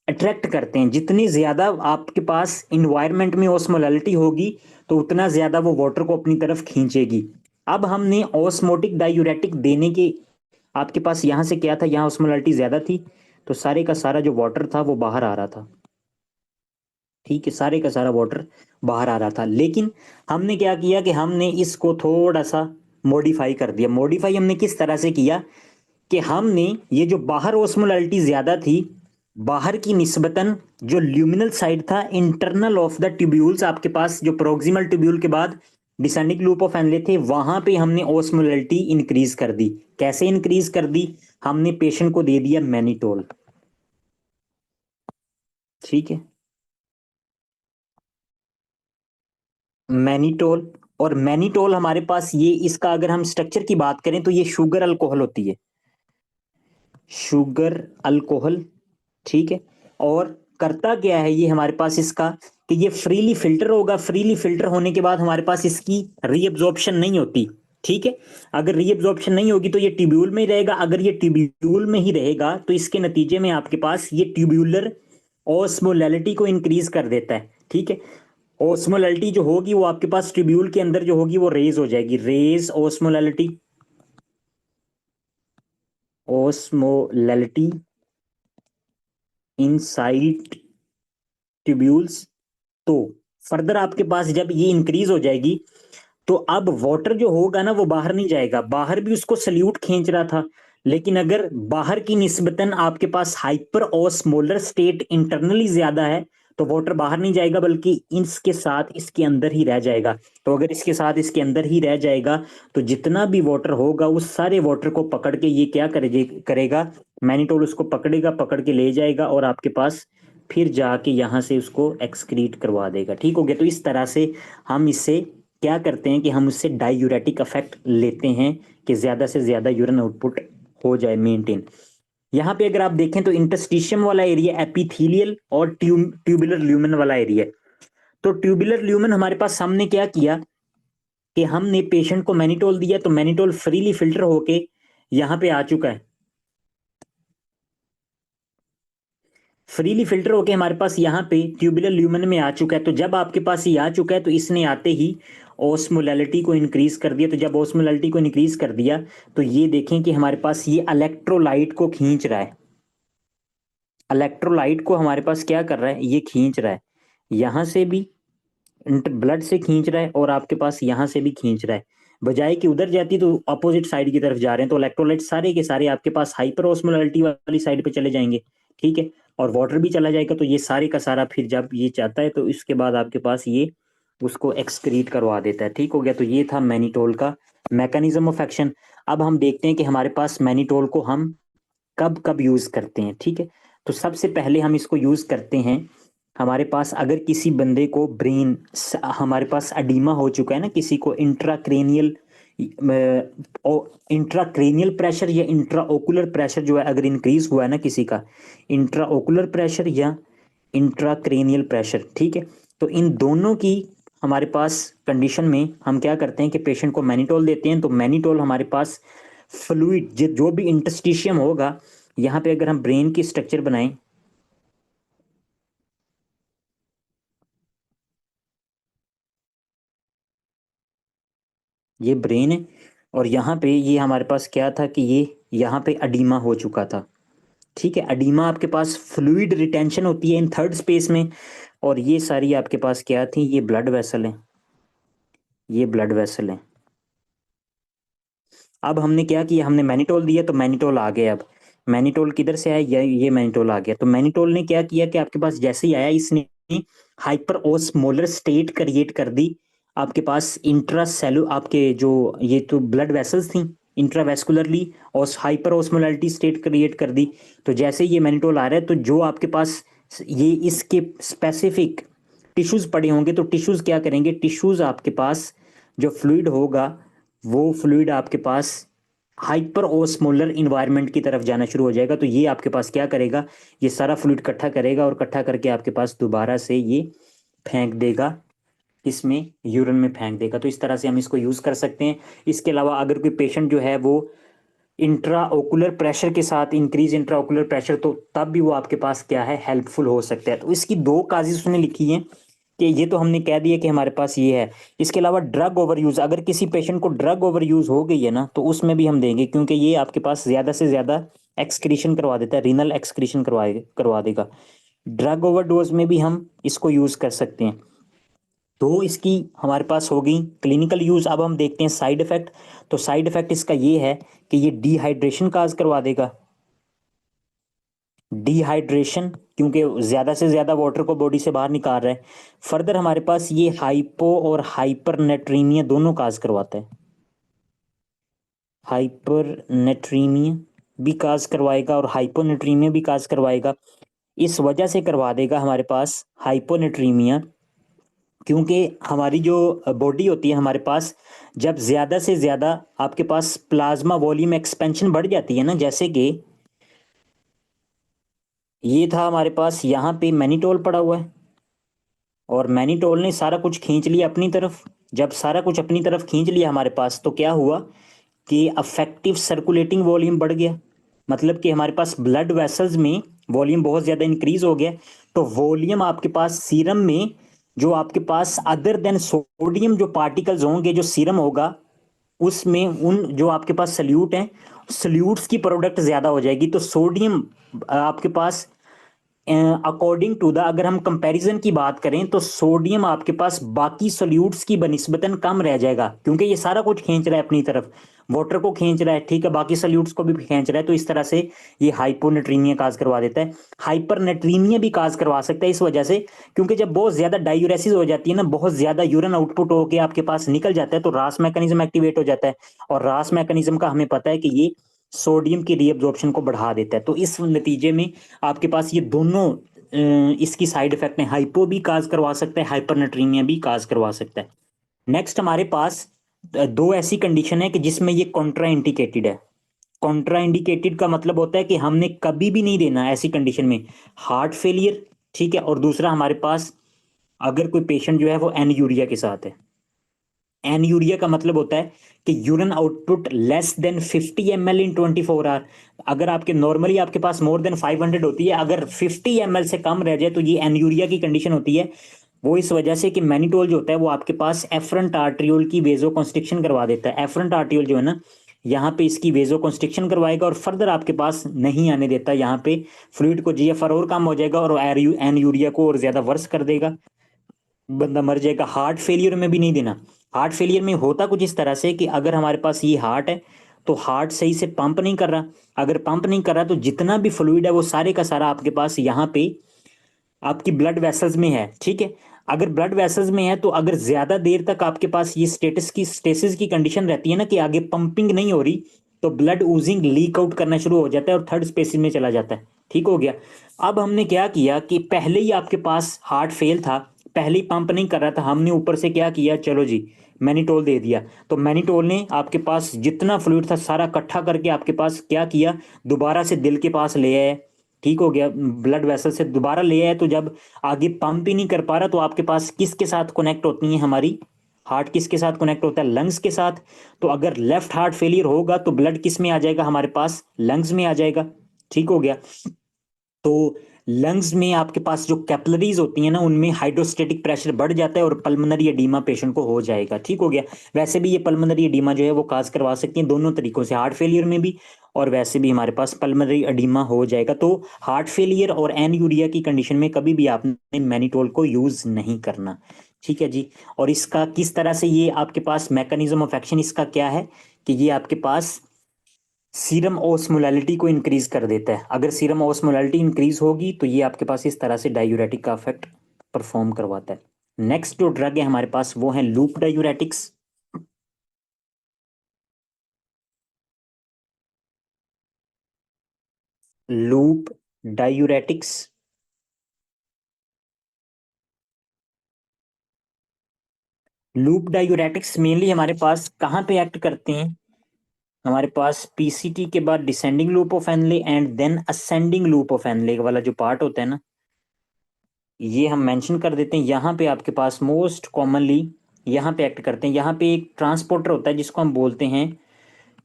अट्रैक्ट करते हैं। जितनी ज्यादा आपके पास इन्वायरमेंट में ओस्मोलैलिटी होगी तो उतना ज्यादा वो वाटर को अपनी तरफ खींचेगी। अब हमने ऑस्मोटिक डायूरेटिक देने के, आपके पास यहां से क्या था, यहाँ ऑस्मोलैलिटी ज्यादा थी तो सारे का सारा जो वाटर था वो बाहर आ रहा था। ठीक है, सारे का सारा वाटर बाहर आ रहा था, लेकिन हमने क्या किया कि हमने इसको थोड़ा सा मॉडिफाई कर दिया। मॉडिफाई हमने किस तरह से किया कि हमने ये जो बाहर ओस्मोलैलिटी ज्यादा थी, बाहर की निस्बतन जो ल्यूमिनल साइड था इंटरनल ऑफ द ट्यूब्यूल्स, आपके पास जो प्रोक्सिमल ट्यूब्यूल के बाद डिसेंडिंग लूप ऑफ एनले थे, वहां पे हमने ऑस्मोलैरिटी इंक्रीज कर दी। कैसे इंक्रीज कर दी? हमने पेशेंट को दे दिया मैनिटोल। ठीक है, मैनिटोल। और मैनिटोल हमारे पास ये, इसका अगर हम स्ट्रक्चर की बात करें तो ये शुगर अल्कोहल होती है, शुगर अल्कोहल। ठीक है। और करता क्या है ये हमारे पास इसका, कि ये फ्रीली फिल्टर होगा, फ्रीली फिल्टर होने के बाद हमारे पास इसकी रीअब्जॉर्प्शन नहीं होती। ठीक है। अगर रीअब्जॉर्प्शन नहीं होगी तो ये ट्यूब्यूल में ही रहेगा, अगर ये ट्यूब्यूल में ही रहेगा तो इसके नतीजे में आपके पास ये ट्यूब्यूलर ऑस्मोलैरिटी को इंक्रीज कर देता है। ठीक है। ऑस्मोलैरिटी जो होगी वो आपके पास ट्यूब्यूल के अंदर जो होगी वो रेज हो जाएगी, raise osmolarity, osmolarity inside tubules. तो फर्दर आपके पास जब ये इंक्रीज हो जाएगी तो अब वाटर जो होगा ना वो बाहर नहीं जाएगा, बाहर भी उसको सल्यूट खींच रहा था, लेकिन अगर बाहर की निस्बतन आपके पास हाइपर ऑस्मोलर स्टेट इंटरनली ज्यादा है तो वाटर बाहर नहीं जाएगा बल्कि इसके साथ इसके अंदर ही रह जाएगा। तो अगर इसके साथ इसके अंदर ही रह जाएगा तो जितना भी वाटर होगा उस सारे वाटर को पकड़ के ये क्या करेगा, मैनिटोल उसको पकड़ेगा, पकड़ के ले जाएगा और आपके पास फिर जाके यहाँ से उसको एक्सक्रीट करवा देगा। ठीक हो गया। तो इस तरह से हम इससे क्या करते हैं कि हम उससे डायूरेटिक इफेक्ट लेते हैं कि ज्यादा से ज्यादा यूरिन आउटपुट हो जाए मेंटेन। यहाँ पे अगर आप देखें तो इंटरस्टिशियम वाला एरिया एपिथेलियल और ट्यूबुलर ल्यूमेन वाला एरिया। तो ट्यूबुलर ल्यूमेन हमारे पास हमने क्या किया कि हमने पेशेंट को मैनिटोल दिया तो मैनिटोल फ्रीली फिल्टर होके यहाँ पे आ चुका है, फ्रीली फिल्टर होके हमारे पास यहाँ पे ट्यूबुलर ल्यूमेन में आ चुका है। तो जब आपके पास ये आ चुका है तो इसने आते ही ऑस्मोलैरिटी को इंक्रीज कर दिया। तो जब ऑस्मोलैरिटी को इंक्रीज कर दिया तो ये देखें कि हमारे पास ये इलेक्ट्रोलाइट को खींच रहा है, इलेक्ट्रोलाइट को हमारे पास क्या कर रहा है, ये खींच रहा है, यहां से भी ब्लड से खींच रहा है और आपके पास यहां से भी खींच रहा है। बजाय कि उधर जाती तो अपोजिट साइड की तरफ जा रहे हैं, तो इलेक्ट्रोलाइट सारे के सारे आपके पास हाइपर ऑस्मोलैरिटी वाली साइड पे चले जाएंगे। ठीक है। और वाटर भी चला जाएगा, तो ये सारे का सारा फिर जब ये चाहता है तो इसके बाद आपके पास ये उसको एक्सक्रीट करवा देता है। ठीक हो गया। तो ये था मैनिटोल का मैकेनिज्म ऑफ एक्शन। अब हम देखते हैं कि हमारे पास मैनिटोल को हम कब कब यूज करते हैं। ठीक है। तो सबसे पहले हम इसको यूज करते हैं, हमारे पास अगर किसी बंदे को ब्रेन, हमारे पास अडीमा हो चुका है ना, किसी को इंट्राक्रेनियल, इंट्राक्रेनियल प्रेशर या इंट्राओकुलर प्रेशर जो है अगर इंक्रीज हुआ है ना किसी का, इंट्राओकुलर प्रेशर या इंट्राक्रेनियल प्रेशर। ठीक है। तो इन दोनों की हमारे पास कंडीशन में हम क्या करते हैं कि पेशेंट को मैनिटोल देते हैं। तो मैनिटोल हमारे पास फ्लूइड जो भी इंटरस्टिशियम होगा, यहाँ पे अगर हम ब्रेन की स्ट्रक्चर बनाएं, ये ब्रेन है और यहाँ पे ये हमारे पास क्या था कि ये यहाँ पे अडीमा हो चुका था। ठीक है। अडीमा आपके पास फ्लूइड रिटेंशन होती है इन थर्ड स्पेस में, और ये सारी आपके पास क्या थी, ये ब्लड वेसल है, ये ब्लड वेसल है। अब हमने क्या किया, हमने मैनिटोल दिया तो मैनिटोल आ गया। अब मैनिटोल किधर से आया, ये मैनिटोल आ गया। तो मैनिटोल ने क्या किया कि आपके पास जैसे ही आया इसने हाइपर ओस्मोलर स्टेट क्रिएट कर दी आपके पास इंट्रा सेलु, आपके जो ये तो ब्लड वेसल्स थी इंट्रावेस्कुलरली, और हाइपर ओस्मोलैरिटी स्टेट क्रिएट कर दी। तो जैसे ये मैनिटोल आ रहा है तो जो आपके पास ये इसके स्पेसिफिक टिश्यूज पड़े होंगे तो टिश्यूज क्या करेंगे, टिश्यूज आपके पास जो फ्लूइड होगा वो फ्लूइड आपके पास हाइपर ओस्मोलर इन्वायरमेंट की तरफ जाना शुरू हो जाएगा। तो ये आपके पास क्या करेगा, ये सारा फ्लूइड इकट्ठा करेगा और इकट्ठा करके आपके पास दोबारा से ये फेंक देगा, इसमें यूरिन में फेंक देगा। तो इस तरह से हम इसको यूज कर सकते हैं। इसके अलावा अगर कोई पेशेंट जो है वो इंट्रा ओकुलर प्रेशर के साथ, इंक्रीज इंट्रा ओकुलर प्रेशर, तो तब भी वो आपके पास क्या है, हेल्पफुल हो सकता है। तो इसकी दो काजेज उसने लिखी हैं कि ये तो हमने कह दिया कि हमारे पास ये है। इसके अलावा ड्रग ओवर यूज, अगर किसी पेशेंट को ड्रग ओवर यूज हो गई है ना तो उसमें भी हम देंगे, क्योंकि ये आपके पास ज्यादा से ज्यादा एक्सक्रीशन करवा देता है, रीनल एक्सक्रीशन करवा देगा। ड्रग ओवरडोज में भी हम इसको यूज कर सकते हैं। तो इसकी हमारे पास हो गई क्लिनिकल यूज। अब हम देखते हैं साइड इफेक्ट। तो साइड इफेक्ट इसका ये है कि ये डिहाइड्रेशन काज करवा देगा, डिहाइड्रेशन, क्योंकि ज्यादा से ज्यादा वाटर को बॉडी से बाहर निकाल रहा है। फर्दर हमारे पास ये हाइपो और हाइपरनेट्रीमिया दोनों काज करवाता है। हाइपरनेट्रीमिया भी काज करवाएगा और हाइपोनेट्रीमिया भी काज करवाएगा। इस वजह से करवा देगा हमारे पास हाइपोनेट्रीमिया, क्योंकि हमारी जो बॉडी होती है हमारे पास, जब ज्यादा से ज्यादा आपके पास प्लाज्मा वॉल्यूम एक्सपेंशन बढ़ जाती है ना, जैसे कि ये था हमारे पास यहाँ पे मैनिटोल पड़ा हुआ है और मैनिटोल ने सारा कुछ खींच लिया अपनी तरफ। जब सारा कुछ अपनी तरफ खींच लिया हमारे पास, तो क्या हुआ कि अफेक्टिव सर्कुलेटिंग वॉल्यूम बढ़ गया, मतलब कि हमारे पास ब्लड वेसल्स में वॉल्यूम बहुत ज़्यादा इंक्रीज हो गया। तो वॉल्यूम आपके पास सीरम में, जो आपके पास अदर देन सोडियम जो पार्टिकल्स होंगे, जो सीरम होगा उसमें, उन जो आपके पास सल्यूट हैं, सल्यूट्स की प्रोडक्ट ज़्यादा हो जाएगी। तो सोडियम आपके पास अकॉर्डिंग टू द, अगर हम कंपैरिजन की बात करें, तो सोडियम आपके पास बाकी सोल्यूट्स की बनिस्बतन कम रह जाएगा, क्योंकि ये सारा कुछ खींच रहा है अपनी तरफ, वाटर को खींच रहा है, ठीक है, बाकी सोल्यूट्स को भी खींच रहा है। तो इस तरह से ये हाइपोनेट्रीमिया काज करवा देता है। हाइपरनेट्रीमिया भी काज करवा सकता है इस वजह से, क्योंकि जब बहुत ज्यादा डायूरेसिस हो जाती है ना, बहुत ज्यादा यूरिन आउटपुट होकर आपके पास निकल जाता है, तो रास मैकेनिज्म एक्टिवेट हो जाता है। और रास मैकेनिज्म का हमें पता है कि ये सोडियम की रीअब्जॉर्प्शन को बढ़ा देता है। तो इस नतीजे में आपके पास ये दोनों इसकी साइड इफेक्ट है, हाइपो भी काज करवा सकता है, हाइपरनेट्रीमिया भी काज करवा सकता है। नेक्स्ट हमारे पास दो ऐसी कंडीशन है कि जिसमें ये कॉन्ट्रा इंडिकेटेड है। कॉन्ट्रा इंडिकेटेड का मतलब होता है कि हमने कभी भी नहीं देना ऐसी कंडीशन में हार्ट फेलियर, ठीक है, और दूसरा हमारे पास अगर कोई पेशेंट जो है वो एनयूरिया के साथ है। एनयूरिया का मतलब होता है कि urine output less than 50 ml in 24 hour. अगर आपके नॉर्मली आपके पास मोर देन 500 होती है, अगर 50 ml से कम रह जाए तो ये एनयूरिया की कंडीशन होती है। वो इस वजह से कि मैनिटोल जो होता है वो आपके पास एफरंट आर्ट्रियोल की वेजो कॉन्स्ट्रिक्शन करवा देता है। एफरंट आर्ट्रियोल जो है ना, यहाँ पे इसकी वेजो कॉन्स्ट्रिक्शन करवाएगा और फर्दर आपके पास नहीं आने देता यहाँ पे फ्लूइड को, जीएफआर और कम हो जाएगा और एनयूरिया को और ज्यादा वर्स कर देगा, बंदा मर जाएगा। हार्ट फेलियर में भी नहीं देना। हार्ट फेलियर में होता कुछ इस तरह से कि अगर हमारे पास ये हार्ट है, तो हार्ट सही से पंप नहीं कर रहा। अगर पंप नहीं कर रहा तो जितना भी फ्लूइड है वो सारे का सारा आपके पास यहाँ पे आपकी ब्लड वेसल्स में है, ठीक है। अगर ब्लड वेसल्स में है तो अगर ज्यादा देर तक आपके पास ये स्टेसिस की कंडीशन रहती है ना, कि आगे पंपिंग नहीं हो रही, तो ब्लड ऊजिंग लीक आउट करना शुरू हो जाता है और थर्ड स्पेसिस में चला जाता है। ठीक हो गया। अब हमने क्या किया कि पहले ही आपके पास हार्ट फेल था, पहले ही पंप नहीं कर रहा था, हमने ऊपर से क्या किया, चलो जी मैनिटोल दे दिया। तो मैनिटोल ने आपके पास जितना फ्लूइड था सारा इकट्ठा करके आपके पास क्या किया, दोबारा से दिल के पास ले आया। ठीक हो गया, ब्लड वेसल से दोबारा ले आया। तो जब आगे पंप ही नहीं कर पा रहा, तो आपके पास किसके साथ कनेक्ट होती है हमारी, हार्ट किसके साथ कनेक्ट होता है, लंग्स के साथ। तो अगर लेफ्ट हार्ट फेलियर होगा तो ब्लड किस में आ जाएगा, हमारे पास लंग्स में आ जाएगा। ठीक हो गया। तो लंग्स में आपके पास जो कैपिलरीज होती हैं ना, उनमें हाइड्रोस्टेटिक प्रेशर बढ़ जाता है और पल्मोनरी एडीमा पेशेंट को हो जाएगा। ठीक हो गया। वैसे भी ये पल्मोनरी एडीमा जो है वो काज करवा सकती है दोनों तरीकों से, हार्ट फेलियर में भी और वैसे भी हमारे पास पल्मोनरी एडीमा हो जाएगा। तो हार्ट फेलियर और एनयूरिया की कंडीशन में कभी भी आपने मैनिटोल को यूज नहीं करना। ठीक है जी। और इसका किस तरह से ये आपके पास मैकेनिज्म ऑफ एक्शन इसका क्या है, कि ये आपके पास सीरम ओस्मोलैलिटी को इंक्रीज कर देता है। अगर सीरम ओस्मोलैलिटी इंक्रीज होगी तो ये आपके पास इस तरह से डायूरेटिक का इफेक्ट परफॉर्म करवाता है। नेक्स्ट जो ड्रग है हमारे पास वो है loop diuretics. Loop diuretics, loop diuretics mainly हमारे पास कहाँ पे एक्ट करते हैं, हमारे पास पीसीटी के बाद descending loop of Henle and then ascending loop of Henle वाला जो पार्ट होता है ना, ये हम मेंशन कर देते हैं। यहाँ पे आपके पास मोस्ट कॉमनली यहाँ पे एक्ट करते हैं। यहाँ पे एक ट्रांसपोर्टर होता है जिसको हम बोलते हैं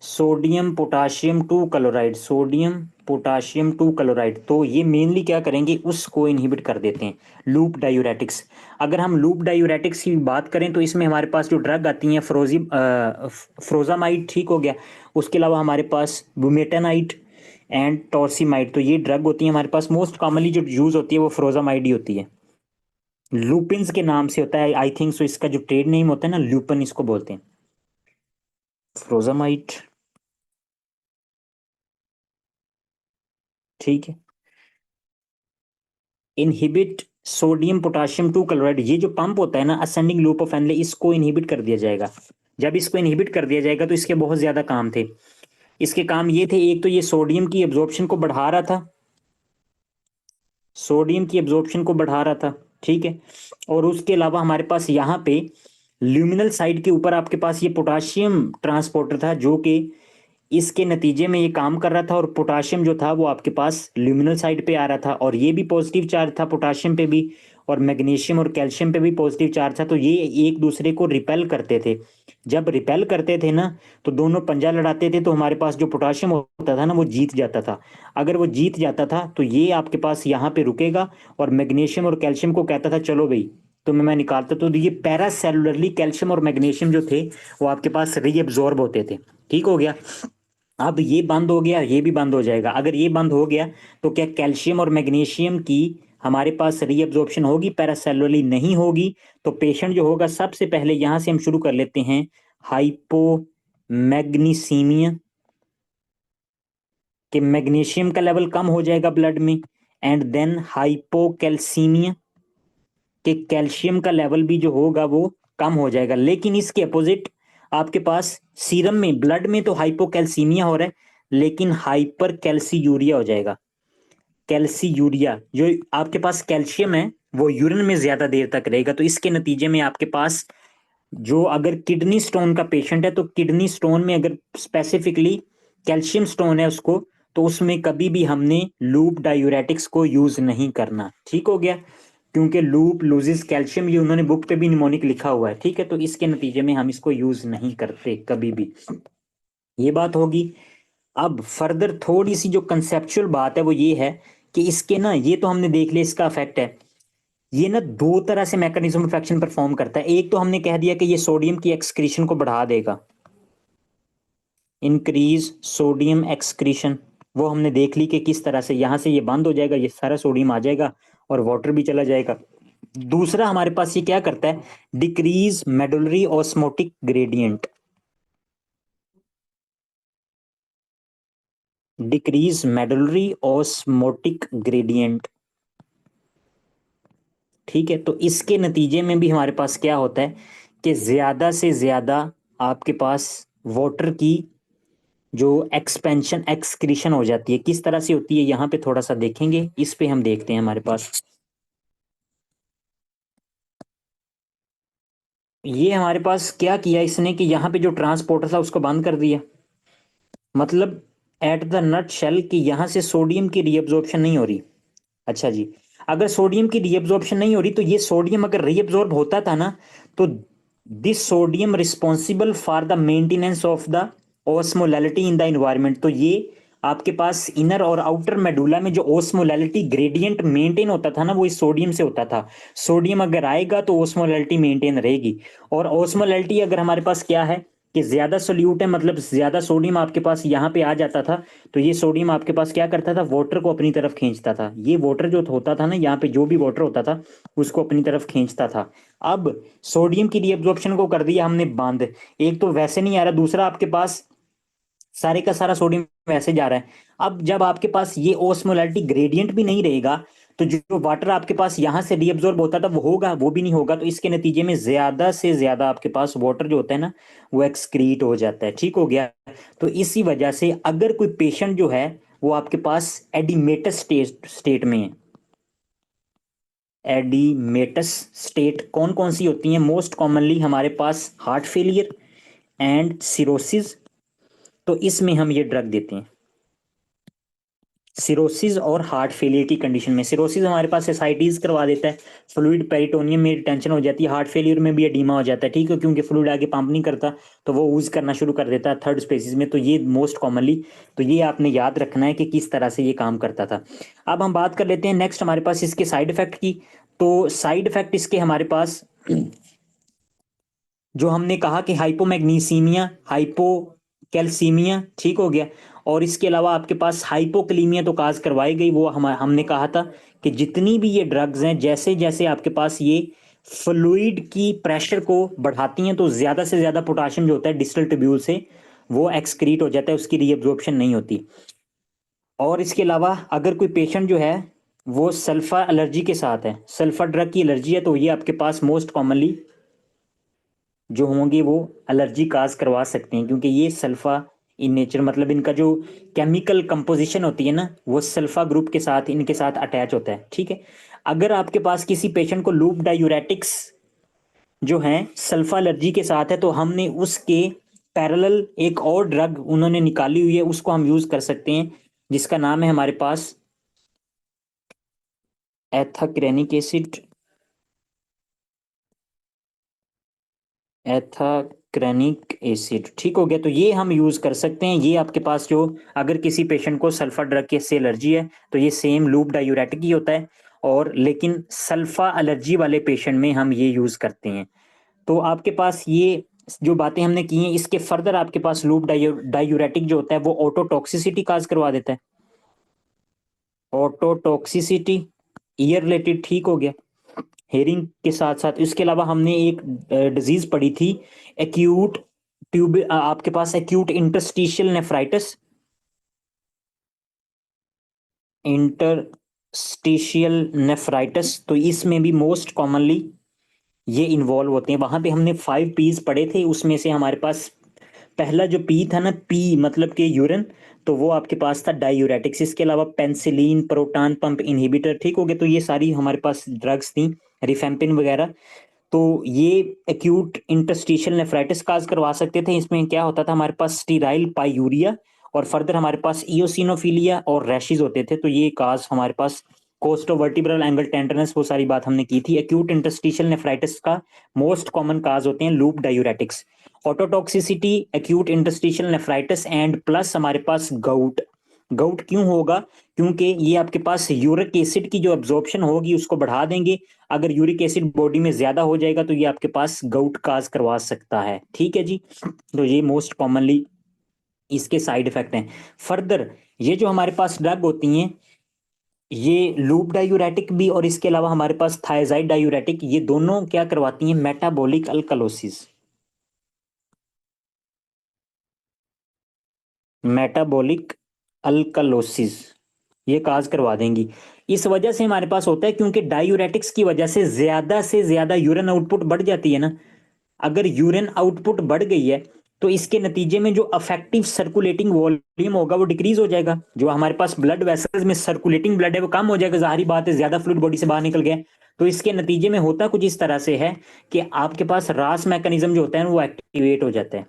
sodium potassium two chloride, sodium potassium two chloride. तो ये मेनली क्या करेंगे, उसको इनहिबिट कर देते हैं, लूप डायूरेटिक्स। अगर हम लूप डायूरेटिक्स की बात करें तो इसमें हमारे पास जो ड्रग आती हैं फ्रोजामाइड, ठीक हो गया। उसके अलावा हमारे पास बुमेटानाइट एंड टॉर्सीमाइड, तो ये ड्रग होती है हमारे पास। मोस्ट कॉमनली जो यूज होती है वो फ्रोजामाइड ही होती है, लूपिन्स के नाम से होता है आई थिंक। सो इसका जो ट्रेड नेम होता है ना, लूपिन इसको बोलते हैं, फ्रोजामाइड। ठीक है। इनहिबिट सोडियम पोटाशियम 2 क्लोराइड, ये जो पंप होता है ना असेंडिंग लूप ऑफ एनले, इसको इनहिबिट कर दिया जाएगा। जब इसको इनहिबिट कर दिया जाएगा तो इसके बहुत ज्यादा काम थे। इसके काम ये थे, एक तो ये सोडियम की एब्जॉर्प्शन को बढ़ा रहा था, सोडियम की एब्जॉर्प्शन को बढ़ा रहा था, ठीक है। और उसके अलावा हमारे पास यहाँ पे ल्यूमिनल साइड के ऊपर आपके पास ये पोटाशियम ट्रांसपोर्टर था, जो कि इसके नतीजे में ये काम कर रहा था। और पोटाशियम जो था वो आपके पास ल्यूमिनल साइड पे आ रहा था, और ये भी पॉजिटिव चार्ज था पोटाशियम पे भी, और मैग्नीशियम और कैल्शियम पे भी पॉजिटिव चार्ज था। तो ये एक दूसरे को रिपेल करते थे। जब रिपेल करते थे ना, तो दोनों पंजा लड़ाते थे, तो हमारे पास जो पोटाशियम होता था ना वो जीत जाता था। अगर वो जीत जाता था तो ये आपके पास यहाँ पे रुकेगा, और मैग्नीशियम और कैल्शियम को कहता था चलो भाई तो मैं निकालता। तो ये पैरासेलुलरली कैल्शियम और मैग्नीशियम जो थे वो आपके पास रीअब्जॉर्ब होते थे। ठीक हो गया। अब ये बंद हो गया, ये भी बंद हो जाएगा। अगर ये बंद हो गया तो क्या कैल्शियम और मैग्नीशियम की हमारे पास रीअब्जॉर्प्शन होगी? पैरासेलुलरली नहीं होगी। तो पेशेंट जो होगा, सबसे पहले यहां से हम शुरू कर लेते हैं, हाइपोमैग्नीसीमिया, कि मैग्नीशियम का लेवल कम हो जाएगा ब्लड में। एंड देन हाइपोकैल्सीमिया, कि कैल्शियम का लेवल भी जो होगा वो कम हो जाएगा। लेकिन इसके अपोजिट आपके पास सीरम में, ब्लड में तो हाइपोकैल्सीमिया हो रहा है, लेकिन हाइपर कैल्सीयूरिया हो जाएगा। कैल्सीयूरिया, जो आपके पास कैल्शियम है वो यूरिन में ज्यादा देर तक रहेगा। तो इसके नतीजे में आपके पास जो, अगर किडनी स्टोन का पेशेंट है, तो किडनी स्टोन में अगर स्पेसिफिकली कैल्शियम स्टोन है उसको, तो उसमें कभी भी हमने लूप डायूरेटिक्स को यूज नहीं करना। ठीक हो गया। क्योंकि लूप लूजेस कैल्शियम, ये उन्होंने बुक पे भी निमोनिक लिखा हुआ है, ठीक है। तो इसके नतीजे में हम इसको यूज नहीं करते कभी भी। ये बात होगी। अब फर्दर थोड़ी सी जो कंसेप्चुअल बात है वो ये है कि इसके ना, ये तो हमने देख लिया इसका इफेक्ट है। ये ना दो तरह से मैकेनिज्म ऑफ एक्शन परफॉर्म करता है। एक तो हमने कह दिया कि ये सोडियम की एक्सक्रीशन को बढ़ा देगा, इंक्रीज सोडियम एक्सक्रीशन। वो हमने देख ली कि किस तरह से यहां से ये बंद हो जाएगा, ये सारा सोडियम आ जाएगा और वाटर भी चला जाएगा। दूसरा हमारे पास ये क्या करता है, decrease medullary osmotic gradient, decrease medullary osmotic gradient. ठीक है। तो इसके नतीजे में भी हमारे पास क्या होता है कि ज्यादा से ज्यादा आपके पास वाटर की जो एक्सपेंशन एक्सक्रीशन हो जाती है। किस तरह से होती है यहाँ पे थोड़ा सा देखेंगे, इस पे हम देखते हैं। हमारे पास ये हमारे पास क्या किया इसने कि यहाँ पे जो ट्रांसपोर्टर था उसको बंद कर दिया। मतलब एट द नट शेल कि यहाँ से सोडियम की रीअब्जॉर्प्शन नहीं हो रही। अच्छा जी, अगर सोडियम की रीअब्जॉर्प्शन नहीं हो रही, तो ये सोडियम अगर रीअब्जॉर्ब होता था ना, तो this sodium responsible for the maintenance of the osmolality in the environment. तो ये आपके पास इनर और आउटर मेडुला में जो ऑस्मोलैलिटी ग्रेडियंट मेंटेन होता था ना, वो इस सोडियम से होता था। सोडियम अगर आएगा तो ऑस्मोलैलिटी मेंटेन रहेगी। और ऑस्मोलैलिटी अगर हमारे पास क्या है कि ज्यादा सोल्यूट है, मतलब ज्यादा सोडियम आपके पास यहाँ पे आ जाता था, तो ये सोडियम आपके पास क्या करता था, वाटर को अपनी तरफ खींचता था। ये वाटर जो होता था ना, यहाँ पे जो भी वाटर होता था उसको अपनी तरफ खींचता था। अब सोडियम की रीअब्जॉर्प्शन को कर दिया हमने बंद। एक तो वैसे नहीं आ रहा, दूसरा आपके पास सारे का सारा सोडियम वैसे जा रहा है। अब जब आपके पास ये ओस्मोलैरिटी ग्रेडियंट भी नहीं रहेगा, तो जो वाटर आपके पास यहां से रीअब्जॉर्ब होता था वो होगा, वो भी नहीं होगा। तो इसके नतीजे में ज्यादा से ज्यादा आपके पास वाटर जो होता है ना, वो एक्सक्रीट हो जाता है। ठीक हो गया। तो इसी वजह से अगर कोई पेशेंट जो है वो आपके पास एडिमेटस स्टेट में है, एडिमेटस स्टेट कौन कौन सी होती है? मोस्ट कॉमनली हमारे पास हार्ट फेलियर एंड सिरोसिस। तो इसमें हम ये ड्रग देते हैं सिरोसिस और हार्ट फेलियर की कंडीशन में। सिरोसिस हमारे पास एसाइटीज करवा देता है, फ्लूइड पेरिटोनियम में रिटेंशन हो जाती है। हार्ट फेलियर में भी एडीमा हो जाता है, ठीक है, क्योंकि फ्लूइड आगे पंप नहीं करता, तो वो यूज करना शुरू कर देता है थर्ड स्पेसिस में। तो ये मोस्ट कॉमनली, तो ये आपने याद रखना है कि किस तरह से ये काम करता था। अब हम बात कर लेते हैं नेक्स्ट हमारे पास इसके साइड इफेक्ट की। तो साइड इफेक्ट इसके हमारे पास जो हमने कहा कि हाइपोमैग्नीसीमिया, हाइपोकैल्सीमिया, ठीक हो गया। और इसके अलावा आपके पास हाइपोकलीमिया तो काज करवाई गई। वो हमने कहा था कि जितनी भी ये ड्रग्स हैं, जैसे जैसे आपके पास ये फ्लूइड की प्रेशर को बढ़ाती हैं, तो ज्यादा से ज्यादा पोटाशियम जो होता है डिस्टल ट्यूब्यूल से वो एक्सक्रीट हो जाता है, उसकी रीअब्जॉर्प्शन नहीं होती। और इसके अलावा अगर कोई पेशेंट जो है वो सल्फा एलर्जी के साथ है, सल्फा ड्रग की एलर्जी है, तो ये आपके पास मोस्ट कॉमनली जो होंगे वो एलर्जी काज करवा सकते हैं, क्योंकि ये सल्फा इन नेचर, मतलब इनका जो केमिकल कंपोजिशन होती है ना, वो सल्फा ग्रुप के साथ इनके साथ अटैच होता है। ठीक है। अगर आपके पास किसी पेशेंट को लूप डायूरेटिक्स जो है सल्फा एलर्जी के साथ है, तो हमने उसके पैरेलल एक और ड्रग उन्होंने निकाली हुई है, उसको हम यूज कर सकते हैं, जिसका नाम है हमारे पास एथाक्रेनिक एसिड, एथाक्रेनिक एसिड। ठीक हो गया। तो ये हम यूज कर सकते हैं। ये आपके पास जो, अगर किसी पेशेंट को सल्फा ड्रग के से एलर्जी है, तो ये सेम लूप डायूरेटिक ही होता है, और लेकिन सल्फा एलर्जी वाले पेशेंट में हम ये यूज करते हैं। तो आपके पास ये जो बातें हमने की हैं, इसके फर्दर आपके पास लूप डायूरेटिक जो होता है वो ऑटोटॉक्सिसिटी काज करवा देता है, ऑटोटॉक्सिसिटी, ईयर रिलेटेड। ठीक हो गया। हेयरिंग के साथ साथ इसके अलावा हमने एक डिजीज पढ़ी थी, एक्यूट ट्यूब, आपके पास acute interstitial nephritis, interstitial nephritis. तो इसमें भी मोस्ट कॉमनली ये इन्वॉल्व होते हैं। वहां पे हमने 5 पीज पढ़े थे, उसमें से हमारे पास पहला जो पी था ना, पी मतलब कि यूरिन, तो वो आपके पास था डायूरेटिक्स। इसके अलावा पेंसिलिन, प्रोटॉन पंप इनहिबिटर। ठीक हो गया। तो ये सारी हमारे पास ड्रग्स थी, रिफेम्पिन वगैरह। तो ये एक्यूट इंटरस्टिशियल नेफ्राइटिस काज करवा सकते थे। इसमें क्या होता था, हमारे पास स्टीराइल पायूरिया, और फर्दर हमारे पास इयोसिनोफिलिया और रैशेज होते थे। तो ये काज हमारे पास कोस्टोवर्टिब्रल एंगल टेंडरनेस, वो सारी बात हमने की थी। एक्यूट इंटरस्टिशियल नेफ्राइटिस का मोस्ट कॉमन काज होते हैं loop diuretics. Ototoxicity, acute interstitial nephritis and plus हमारे पास गाउट। गाउट क्यों होगा? क्योंकि ये आपके पास यूरिक एसिड की जो एब्जॉर्प्शन होगी उसको बढ़ा देंगे। अगर यूरिक एसिड बॉडी में ज्यादा हो जाएगा तो ये आपके पास गाउट काज करवा सकता है। ठीक है जी। तो ये मोस्ट कॉमनली इसके साइड इफेक्ट हैं। फर्दर ये जो हमारे पास ड्रग होती हैं, ये लूप डायूरेटिक भी, और इसके अलावा हमारे पास थायजाइड डायूरेटिक, ये दोनों क्या करवाती हैं, मेटाबॉलिक अल्कलोसिस, मेटाबॉलिक अल्कलोसिस ये काज करवा देंगी। इस वजह से हमारे पास होता है क्योंकि डायूरेटिक्स की वजह से ज्यादा यूरिन आउटपुट बढ़ जाती है ना। अगर यूरिन आउटपुट बढ़ गई है, तो इसके नतीजे में जो अफेक्टिव सर्कुलेटिंग वॉल्यूम होगा वो डिक्रीज हो जाएगा। जो हमारे पास ब्लड वेसल्स में सर्कुलेटिंग ब्लड है वो कम हो जाएगा, जाहिर बात है, ज्यादा फ्लूइड बॉडी से बाहर निकल गया। तो इसके नतीजे में होता कुछ इस तरह से है कि आपके पास रास मैकेनिज्म जो होता है वो एक्टिवेट हो जाता है,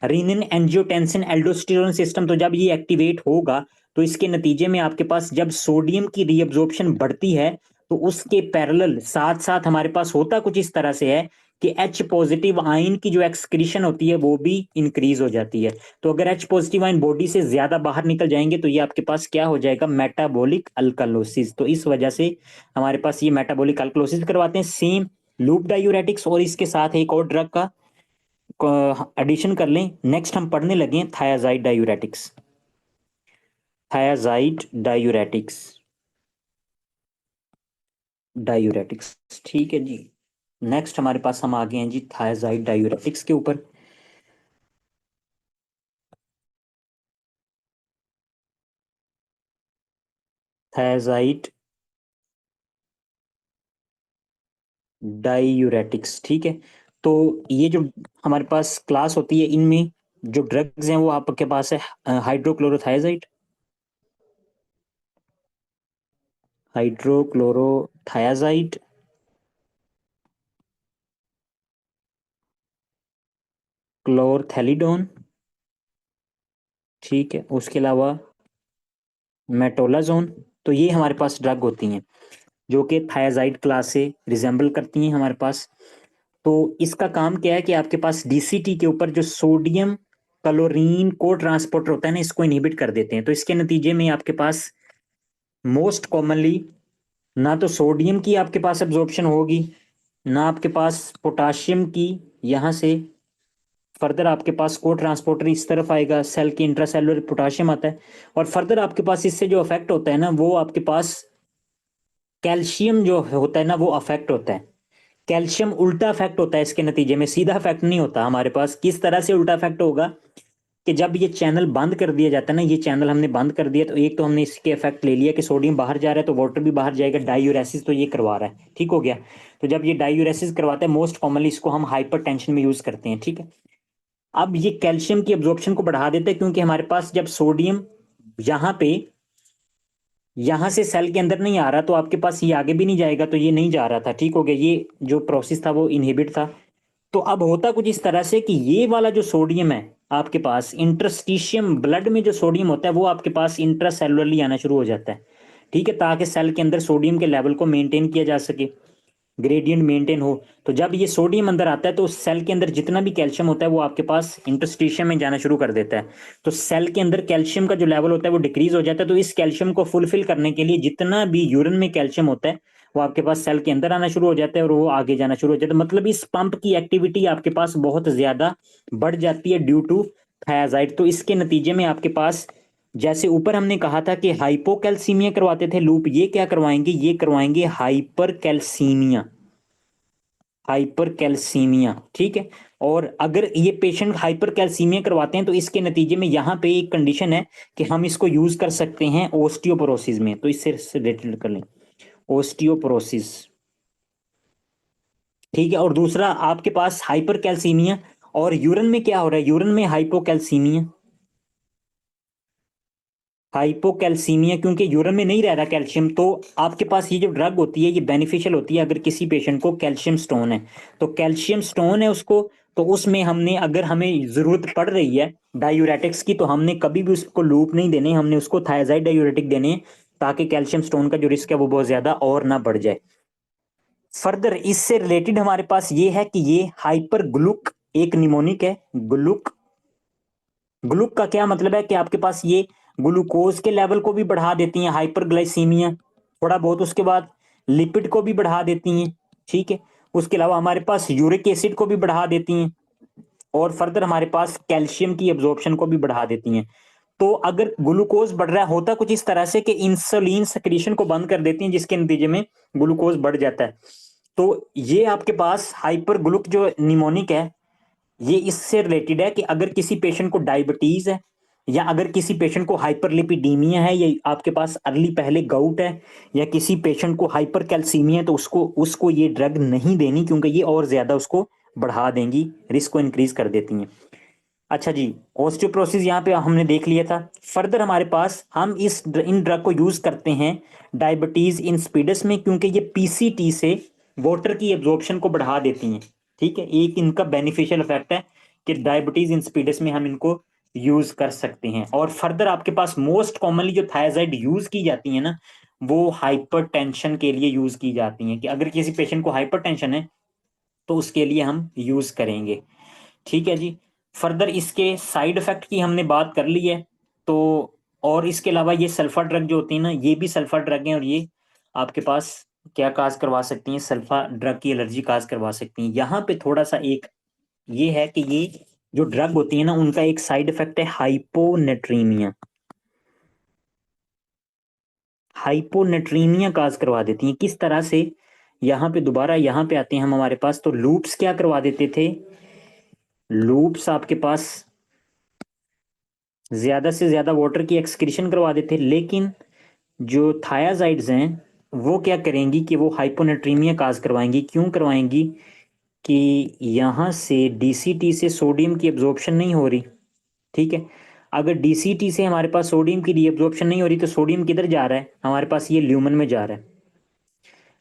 रीनिन एंजियोटेंसिन एल्डोस्टेरोन सिस्टम। तो जब ये एक्टिवेट होगा, तो इसके नतीजे में आपके पास जब सोडियम की रीअब्जॉर्प्शन बढ़ती है, तो उसके पैरेलल साथ साथ हमारे पास होता कुछ इस तरह से है कि एच पॉजिटिव आयन की जो एक्सक्रीशन होती है वो भी इंक्रीज हो जाती है। तो अगर एच पॉजिटिव आयन बॉडी से ज्यादा बाहर निकल जाएंगे, तो ये आपके पास क्या हो जाएगा, मेटाबॉलिक अल्कलोसिस। तो इस वजह से हमारे पास ये मेटाबॉलिक अल्कलोसिस करवाते हैं। सेम लूप डायूरेटिक्स और इसके साथ एक और ड्रग का एडिशन कर लें। नेक्स्ट हम पढ़ने लगे हैं thiazide diuretics, thiazide diuretics, diuretics. ठीक है जी। नेक्स्ट हमारे पास हम आ गए हैं जी थायाजाइड डायूरेटिक्स के ऊपर। Thiazide diuretics. ठीक है। तो ये जो हमारे पास क्लास होती है, इनमें जो ड्रग्स हैं वो आपके पास है हाइड्रोक्लोरोथायाजाइड, हाइड्रोक्लोरोथायाजाइड, क्लोरथेलिडोन। ठीक है। उसके अलावा मेटोलाजोन। तो ये हमारे पास ड्रग होती हैं जो कि थायाजाइड क्लास से रिजेंबल करती हैं हमारे पास। तो इसका काम क्या है कि आपके पास डीसीटी के ऊपर जो सोडियम क्लोरीन को ट्रांसपोर्टर होता है ना, इसको इनहिबिट कर देते हैं। तो इसके नतीजे में आपके पास मोस्ट कॉमनली ना तो सोडियम की आपके पास एब्जॉर्प्शन होगी, ना आपके पास पोटाशियम की। यहां से फर्दर आपके पास को ट्रांसपोर्टर इस तरफ आएगा, सेल के इंट्रासेलुलर पोटाशियम आता है, और फर्दर आपके पास इससे जो अफेक्ट होता है ना, वो आपके पास कैल्शियम जो होता है ना वो अफेक्ट होता है। कैल्शियम उल्टा इफेक्ट होता है इसके नतीजे में, सीधा इफेक्ट नहीं होता हमारे पास। किस तरह से उल्टा इफेक्ट होगा कि जब ये चैनल बंद कर दिया जाता है ना, ये चैनल हमने बंद कर दिया, तो एक तो हमने इसके इफेक्ट ले लिया कि सोडियम बाहर जा रहा है तो वाटर भी बाहर जाएगा, डायूरेसिस तो ये करवा रहा है, ठीक हो गया। तो जब ये डायूरेसिस करवाता है, मोस्ट कॉमनली इसको हम हाइपरटेंशन में यूज करते हैं, ठीक है। अब ये कैल्शियम की एब्जॉर्प्शन को बढ़ा देता है, क्योंकि हमारे पास जब सोडियम यहाँ पे यहां से सेल के अंदर नहीं आ रहा, तो आपके पास ये आगे भी नहीं जाएगा, तो ये नहीं जा रहा था, ठीक हो गया। ये जो प्रोसेस था वो इनहिबिट था। तो अब होता कुछ इस तरह से कि ये वाला जो सोडियम है आपके पास, इंटरस्टिशियम ब्लड में जो सोडियम होता है वो आपके पास इंट्रासेलुलरली आना शुरू हो जाता है, ठीक है, ताकि सेल के अंदर सोडियम के लेवल को मेंटेन किया जा सके, ग्रेडियंट मेंटेन हो। तो जब ये सोडियम अंदर आता है तो सेल के अंदर जितना भी कैल्शियम होता है वो आपके पास इंटरस्टिशियम में जाना शुरू कर देता है। तो सेल के अंदर कैल्शियम का जो लेवल होता है वो डिक्रीज हो जाता है। तो इस कैल्शियम को फुलफिल करने के लिए जितना भी यूरिन में कैल्शियम होता है वो आपके पास सेल के अंदर आना शुरू हो जाता है और वो आगे जाना शुरू हो जाता है। मतलब इस पंप की एक्टिविटी आपके पास बहुत ज्यादा बढ़ जाती है ड्यू टू थायाजाइड। तो इसके नतीजे में आपके पास, जैसे ऊपर हमने कहा था कि हाइपोकैल्सीमिया करवाते थे लूप, ये क्या करवाएंगे, ये करवाएंगे हाइपरकैल्सीमिया, हाइपरकैल्सीमिया, ठीक है। और अगर ये पेशेंट हाइपरकैल्सीमिया करवाते हैं तो इसके नतीजे में यहाँ पे एक कंडीशन है कि हम इसको यूज कर सकते हैं ओस्टियोपोरोसिस में। तो इससे रिलेटेड कर लें, ओस्टियोपोरोसिस, ठीक है। और दूसरा आपके पास हाइपरकैल्सीमिया, और यूरिन में क्या हो रहा है, यूरिन में हाइपोकैल्सीमिया, हाइपोकैल्सीमिया क्योंकि यूरिन में नहीं रह रहा कैल्शियम। तो आपके पास ये जो ड्रग होती है ये बेनिफिशियल होती है अगर किसी पेशेंट को कैल्शियम स्टोन है। तो कैल्शियम स्टोन है उसको, तो उसमें हमने, अगर हमें जरूरत पड़ रही है डायूरेटिक्स की, तो हमने कभी भी उसको लूप नहीं देने, हमने उसको थायजाइड डायूरेटिक देने हैं, ताकि कैल्शियम स्टोन का जो रिस्क है वो बहुत ज्यादा और ना बढ़ जाए। फर्दर इससे रिलेटेड हमारे पास ये है कि ये हाइपर ग्लूक एक निमोनिक है। ग्लूक, ग्लूक का क्या मतलब है कि आपके पास ये ग्लूकोज के लेवल को भी बढ़ा देती हैं, हाइपरग्लाइसीमिया थोड़ा बहुत, उसके बाद लिपिड को भी बढ़ा देती हैं, ठीक है। उसके अलावा हमारे पास यूरिक एसिड को भी बढ़ा देती हैं, और फर्दर हमारे पास कैल्शियम की एब्जॉर्प्शन को भी बढ़ा देती हैं। तो अगर ग्लूकोज बढ़ रहा है, होता कुछ इस तरह से कि इंसुलिन सिक्रीशन को बंद कर देती हैं, जिसके नतीजे में ग्लूकोज बढ़ जाता है। तो ये आपके पास हाइपर ग्लूक जो निमोनिक है, ये इससे रिलेटेड है कि अगर किसी पेशेंट को डायबिटीज है, या अगर किसी पेशेंट को हाइपरलिपिडीमिया है, या आपके पास अर्ली पहले गाउट है, या किसी पेशेंट को हाइपरकैल्सीमिया है, तो उसको उसको ये ड्रग नहीं देनी, क्योंकि ये और ज्यादा उसको बढ़ा देंगी, रिस्क को इंक्रीज कर देती हैं। अच्छा जी, ऑस्टियोप्रोसिस यहाँ पे हमने देख लिया था। फर्दर हमारे पास हम इन ड्रग को यूज करते हैं डायबिटीज इंसिपिडस में, क्योंकि ये पीसीटी से वाटर की एब्जॉर्प्शन को बढ़ा देती हैं, ठीक है। एक इनका बेनिफिशियल इफेक्ट है कि डायबिटीज इंसिपिडस में हम इनको यूज कर सकते हैं। और फर्दर आपके पास मोस्ट कॉमनली जो थायराइड यूज की जाती है ना, वो हाइपरटेंशन के लिए यूज की जाती हैं, कि अगर किसी पेशेंट को हाइपरटेंशन है तो उसके लिए हम यूज करेंगे, ठीक है जी। फर्दर इसके साइड इफेक्ट की हमने बात कर ली है। तो और इसके अलावा ये सल्फा ड्रग जो होती है ना, ये भी सल्फा ड्रग हैं, और ये आपके पास क्या काज करवा सकती हैं, सल्फा ड्रग की एलर्जी काज करवा सकती हैं। यहाँ पे थोड़ा सा एक ये है कि ये जो ड्रग होती है ना, उनका एक साइड इफेक्ट है हाइपोनेट्रीमिया, हाइपोनेट्रीमिया काज करवा देती हैं। किस तरह से, यहाँ पे दोबारा यहाँ पे आते हैं हम हमारे पास, तो लूप्स क्या करवा देते थे, लूप्स आपके पास ज्यादा से ज्यादा वाटर की एक्सक्रीशन करवा देते, लेकिन जो थायाजाइड्स हैं वो क्या करेंगी कि वो हाइपोनेट्रीमिया काज करवाएंगी। क्यों करवाएंगी कि यहाँ से डीसीटी से सोडियम की एब्जॉर्प्शन नहीं हो रही, ठीक है। अगर डीसीटी से हमारे पास सोडियम की रीअब्जॉर्प्शन नहीं हो रही, तो सोडियम किधर जा रहा है, हमारे पास ये ल्यूमन में जा रहा है,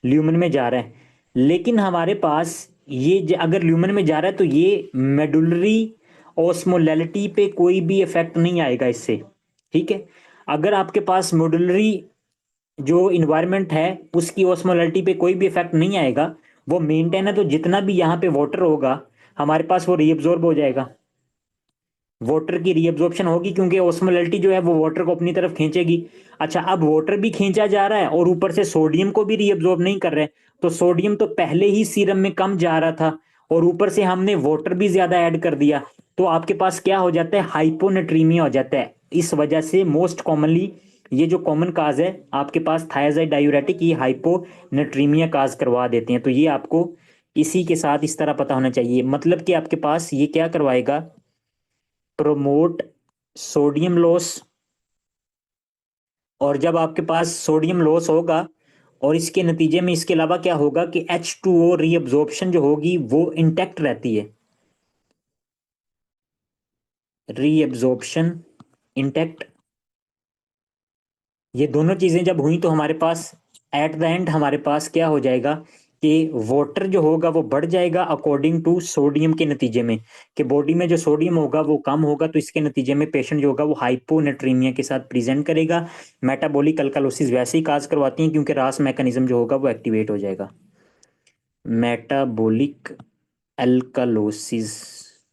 ल्यूमन में जा रहा है। लेकिन हमारे पास ये अगर ल्यूमन में जा रहा है तो ये मेडुलरी ऑस्मोलैलिटी पे कोई भी इफेक्ट नहीं आएगा इससे, ठीक है। अगर आपके पास मेडुलरी जो इन्वायरमेंट है उसकी ऑस्मोलैलिटी पे कोई भी इफेक्ट नहीं आएगा, वो मेंटेन है, तो जितना भी यहाँ पे वाटर होगा हमारे पास वो रीअब्जॉर्ब हो जाएगा, वाटर की रीअब्जॉर्प्शन होगी, क्योंकि ऑस्मोलैलिटी जो है वो वाटर को अपनी तरफ खींचेगी। अच्छा, अब वाटर भी खींचा जा रहा है और ऊपर से सोडियम को भी रीअब्जॉर्ब नहीं कर रहे, तो सोडियम तो पहले ही सीरम में कम जा रहा था, और ऊपर से हमने वाटर भी ज्यादा ऐड कर दिया, तो आपके पास क्या हो जाता है, हाइपोनेट्रीमिया हो जाता है। इस वजह से मोस्ट कॉमनली ये जो कॉमन काज है आपके पास थायराइड डायूरेटिक, ये हाइपोनेट्रीमिया काज करवा देते हैं। तो ये आपको इसी के साथ इस तरह पता होना चाहिए, मतलब कि आपके पास ये क्या करवाएगा, प्रमोट सोडियम लॉस, और जब आपके पास सोडियम लॉस होगा और इसके नतीजे में इसके अलावा क्या होगा कि H2O रीअब्जॉर्प्शन जो होगी वो इंटैक्ट रहती है, रीअब्जॉर्प्शन इंटैक्ट। ये दोनों चीजें जब हुई तो हमारे पास एट द एंड हमारे पास क्या हो जाएगा कि वाटर जो होगा वो बढ़ जाएगा अकॉर्डिंग टू सोडियम के नतीजे में, कि बॉडी में जो सोडियम होगा वो कम होगा, तो इसके नतीजे में पेशेंट जो होगा वो हाइपोनेट्रीमिया के साथ प्रेजेंट करेगा। मेटाबॉलिक अल्कालोसिस वैसे ही काज करवाती है क्योंकि रास मैकेनिज्म जो होगा वो एक्टिवेट हो जाएगा, मेटाबॉलिक अल्कालोसिस।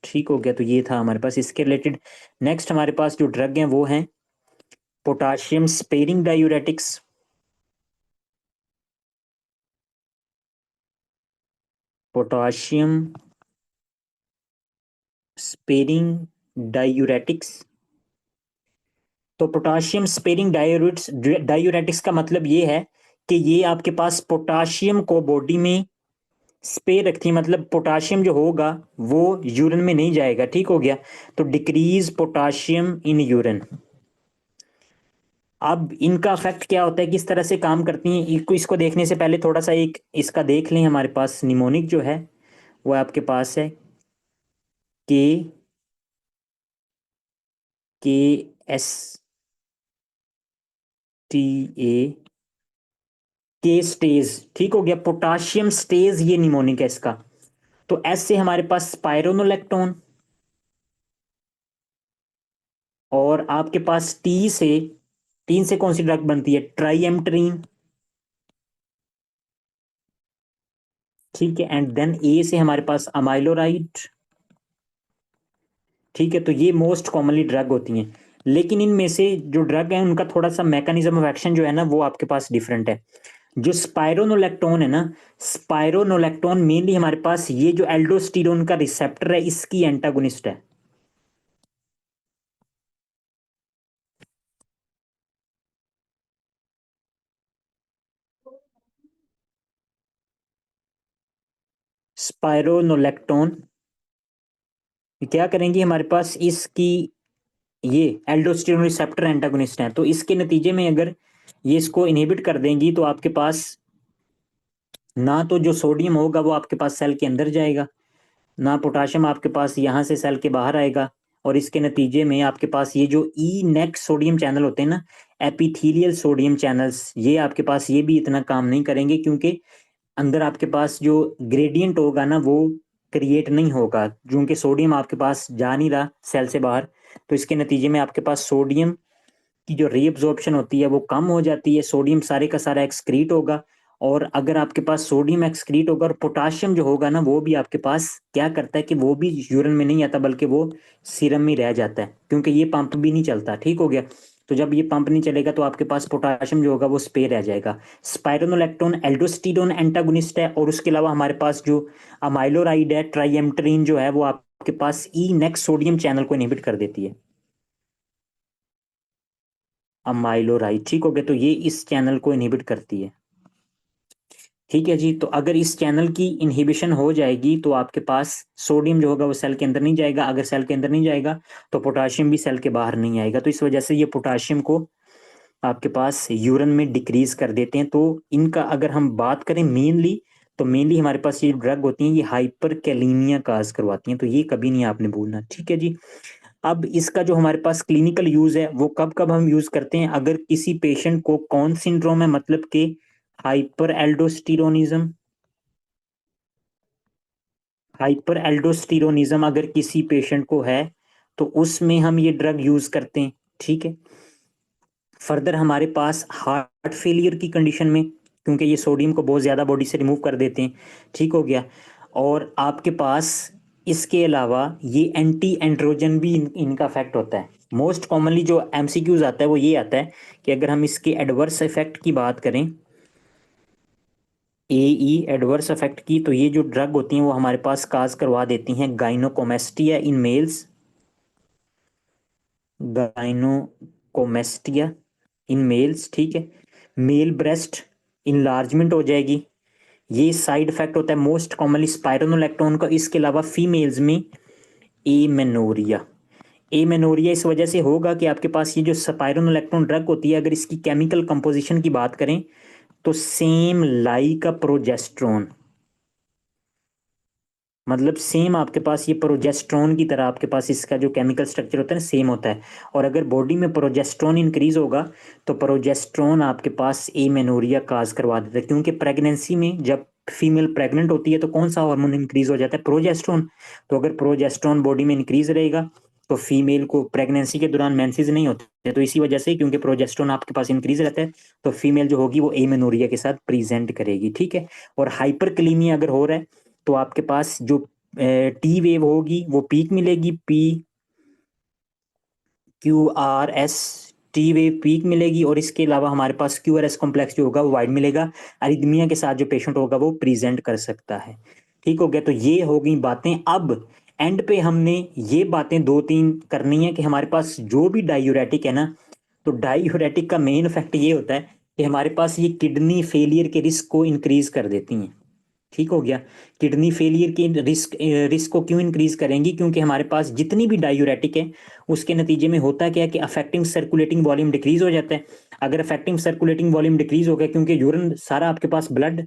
ठीक हो गया, तो ये था हमारे पास इसके रिलेटेड। नेक्स्ट हमारे पास जो ड्रग हैं वो हैं potassium sparing diuretics. Potassium sparing diuretics. तो पोटाशियम स्पेरिंग डायूरेटिक्स का मतलब ये है कि ये आपके पास पोटाशियम को बॉडी में स्पेयर रखती है, मतलब पोटाशियम जो होगा वो यूरिन में नहीं जाएगा। ठीक हो गया, तो डिक्रीज पोटाशियम इन यूरिन। अब इनका इफेक्ट क्या होता है, किस तरह से काम करती हैं, इसको देखने से पहले थोड़ा सा एक इसका देख लें। हमारे पास निमोनिक जो है वो आपके पास है के के एस टी ए, के स्टेज। ठीक हो गया, पोटाशियम स्टेज ये निमोनिक है इसका। तो एस से हमारे पास स्पाइरोनोलैक्टोन, और आपके पास टी से, तीन से कौन सी ड्रग बनती है, ट्राइएम्ट्रीन। ठीक है, एंड देन ए से हमारे पास अमाइलोराइड। ठीक है, तो ये मोस्ट कॉमनली ड्रग होती हैं, लेकिन इनमें से जो ड्रग है उनका थोड़ा सा मैकेनिज्म ऑफ एक्शन जो है ना वो आपके पास डिफरेंट है। जो स्पाइरोनोलैक्टोन है ना, स्पाइरोनोलैक्टोन मेनली हमारे पास ये जो एल्डोस्टेरोन का रिसेप्टर है इसकी एंटागोनिस्ट है। स्पाइरोनोलैक्टोन क्या करेंगी, हमारे पास इसकी ये एल्डोस्टेरोन रिसेप्टर एंटागोनिस्ट है, तो इसके नतीजे में अगर ये इसको इनहिबिट कर देंगी तो आपके पास ना तो जो सोडियम होगा वो आपके पास सेल के अंदर जाएगा, ना पोटाशियम आपके पास यहाँ से सेल के बाहर आएगा, और इसके नतीजे में आपके पास ये जो ई नेक सोडियम चैनल होते हैं ना, एपिथेलियल सोडियम चैनल्स, ये आपके पास ये भी इतना काम नहीं करेंगे क्योंकि अंदर आपके पास जो ग्रेडियंट होगा ना वो क्रिएट नहीं होगा, क्योंकि सोडियम आपके पास जा नहीं रहा सेल से बाहर। तो इसके नतीजे में आपके पास सोडियम की जो रीअब्जॉर्प्शन होती है वो कम हो जाती है, सोडियम सारे का सारा एक्सक्रीट होगा। और अगर आपके पास सोडियम एक्सक्रीट होगा और पोटाशियम जो होगा ना वो भी आपके पास क्या करता है कि वो भी यूरिन में नहीं आता बल्कि वो सीरम में रह जाता है, क्योंकि ये पंप भी नहीं चलता। ठीक हो गया, तो जब ये पंप नहीं चलेगा तो आपके पास पोटाशियम जो होगा वो स्पेयर रह जाएगा। स्पाइरोनोलैक्टोन एल्डोस्टेरोन एंटागोनिस्ट है, और उसके अलावा हमारे पास जो अमाइलोराइड है ट्राइएम्ट्रीन जो है वो आपके पास ई नेक्स्ट सोडियम चैनल को इनहिबिट कर देती है, अमाइलोराइड। ठीक हो गया, तो ये इस चैनल को इनहिबिट करती है। ठीक है जी, तो अगर इस चैनल की इनहिबिशन हो जाएगी तो आपके पास सोडियम जो होगा वो सेल के अंदर नहीं जाएगा, अगर सेल के अंदर नहीं जाएगा तो पोटाशियम भी सेल के बाहर नहीं आएगा, तो इस वजह से ये पोटाशियम को आपके पास यूरिन में डिक्रीज कर देते हैं। तो इनका अगर हम बात करें मेनली, तो मेनली हमारे पास ये ड्रग होती हैं ये हाइपर कैलीमिया काज करवाती हैं, तो ये कभी नहीं आपने भूलना। ठीक है जी, अब इसका जो हमारे पास क्लिनिकल यूज है वो कब कब हम यूज करते हैं, अगर किसी पेशेंट को कौन सिंड्रोम है, मतलब कि हाइपर एल्डोस्टिरोनिज्म, हाइपर एल्डोस्टिरोनिज्म अगर किसी पेशेंट को है तो उसमें हम ये ड्रग यूज करते हैं। ठीक है, फर्दर हमारे पास हार्ट फेलियर की कंडीशन में, क्योंकि ये सोडियम को बहुत ज़्यादा बॉडी से रिमूव कर देते हैं। ठीक हो गया, और आपके पास इसके अलावा ये एंटी एंड्रोजन भी इनका इफेक्ट होता है। मोस्ट कॉमनली जो एमसीक्यूज आता है वो ये आता है कि अगर हम इसके एडवर्स इफेक्ट की बात करें, एई एडवर्स इफेक्ट की, तो ये जो ड्रग होती हैं वो हमारे पास काज करवा देती हैं गाइनोकोमेस्टिया इन मेल्स, गाइनोकोमेस्टिया इन मेल्स। ठीक है, मेल ब्रेस्ट इनलार्जमेंट हो जाएगी, ये साइड इफेक्ट होता है मोस्ट कॉमनली स्पाइरोनोलैक्टोन का। इसके अलावा फीमेल्स में एमेनोरिया, एमेनोरिया इस वजह से होगा कि आपके पास ये जो स्पाइरोनोलेक्टोन ड्रग होती है, अगर इसकी केमिकल कंपोजिशन की बात करें तो सेम लाइक अ प्रोजेस्ट्रोन, मतलब सेम आपके पास ये प्रोजेस्ट्रोन की तरह आपके पास इसका जो केमिकल स्ट्रक्चर होता है ना सेम होता है। और अगर बॉडी में प्रोजेस्ट्रोन इंक्रीज होगा तो प्रोजेस्ट्रोन आपके पास एमेनोरिया काज करवा देता है, क्योंकि प्रेगनेंसी में जब फीमेल प्रेग्नेंट होती है तो कौन सा हार्मोन इंक्रीज हो जाता है? प्रोजेस्ट्रोन। तो अगर प्रोजेस्ट्रोन बॉडी में इंक्रीज रहेगा तो फीमेल को प्रेगनेंसी के दौरान मेंसेस नहीं होते, तो इसी वजह से क्योंकि प्रोजेस्ट्रोन आपके पास इंक्रीज रहता है तो फीमेल जो होगी वो एमेनोरिया के साथ प्रेजेंट करेगी, ठीक है। और हाइपरकलीमिया अगर हो रहा है तो आपके पास जो टी वेव होगी वो पीक मिलेगी, PQRS, टी वेव पीक मिलेगी। और इसके अलावा हमारे पास QRS कॉम्प्लेक्स जो होगा वो वाइड मिलेगा। अरिथमिया के साथ जो पेशेंट होगा वो प्रेजेंट कर सकता है। ठीक हो गया, तो ये हो गई बातें। अब एंड पे हमने ये बातें दो तीन करनी है कि हमारे पास जो भी डायूरेटिक है ना, तो डायूरेटिक का मेन इफेक्ट ये होता है कि हमारे पास ये किडनी फेलियर के रिस्क को इंक्रीज कर देती हैं। ठीक हो गया। किडनी फेलियर की रिस्क को क्यों इंक्रीज करेंगी? क्योंकि हमारे पास जितनी भी डायूरेटिक है उसके नतीजे में होता क्या है कि अफेक्टिंग सर्कुलेटिंग वॉल्यूम डिक्रीज हो जाता है। अगर अफेक्टिंग सर्कुलेटिंग वॉल्यूम डिक्रीज हो गया, क्योंकि यूरिन सारा आपके पास ब्लड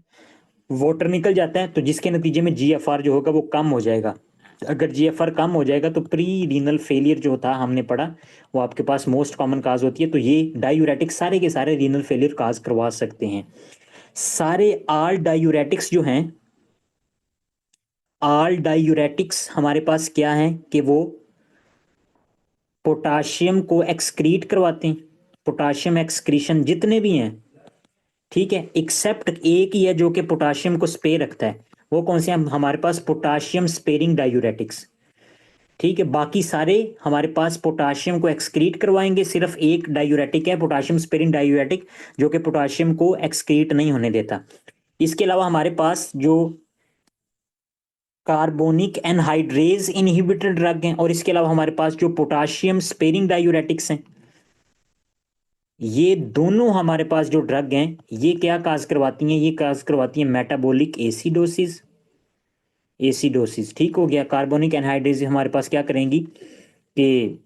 वाटर निकल जाता है, तो जिसके नतीजे में GFR जो होगा वो कम हो जाएगा। अगर GFR कम हो जाएगा तो प्री रीनल फेलियर जो था हमने पढ़ा वो आपके पास मोस्ट कॉमन काज होती है। तो ये डायूरेटिक सारे के सारे रीनल फेलियर काज करवा सकते हैं। सारे आल डायूरेटिक्स जो हैं, आल डायूरेटिक्स हमारे पास क्या है कि वो पोटाशियम को एक्सक्रीट करवाते हैं। पोटाशियम एक्सक्रीशन जितने भी हैं, ठीक है, एक्सेप्ट एक ही है जो कि पोटाशियम को स्पे रखता है। वो कौन से हैं? हमारे पास पोटाशियम स्पेरिंग डायूरेटिक्स। ठीक है, बाकी सारे हमारे पास पोटाशियम को एक्सक्रीट करवाएंगे। सिर्फ एक डायूरेटिक है पोटाशियम स्पेरिंग डायूरेटिक जो कि पोटाशियम को एक्सक्रीट नहीं होने देता। इसके अलावा हमारे पास जो कार्बोनिक एनहाइड्रेज इनहिबिटर ड्रग हैं, और इसके अलावा हमारे पास जो पोटाशियम स्पेरिंग डायूरेटिक्स हैं, ये दोनों हमारे पास जो ड्रग हैं ये क्या काज करवाती हैं? ये काज करवाती हैं मेटाबॉलिक एसिडोसिस। एसिडोसिस, ठीक हो गया। कार्बोनिक एनहाइड्रेज हमारे पास क्या करेंगी कि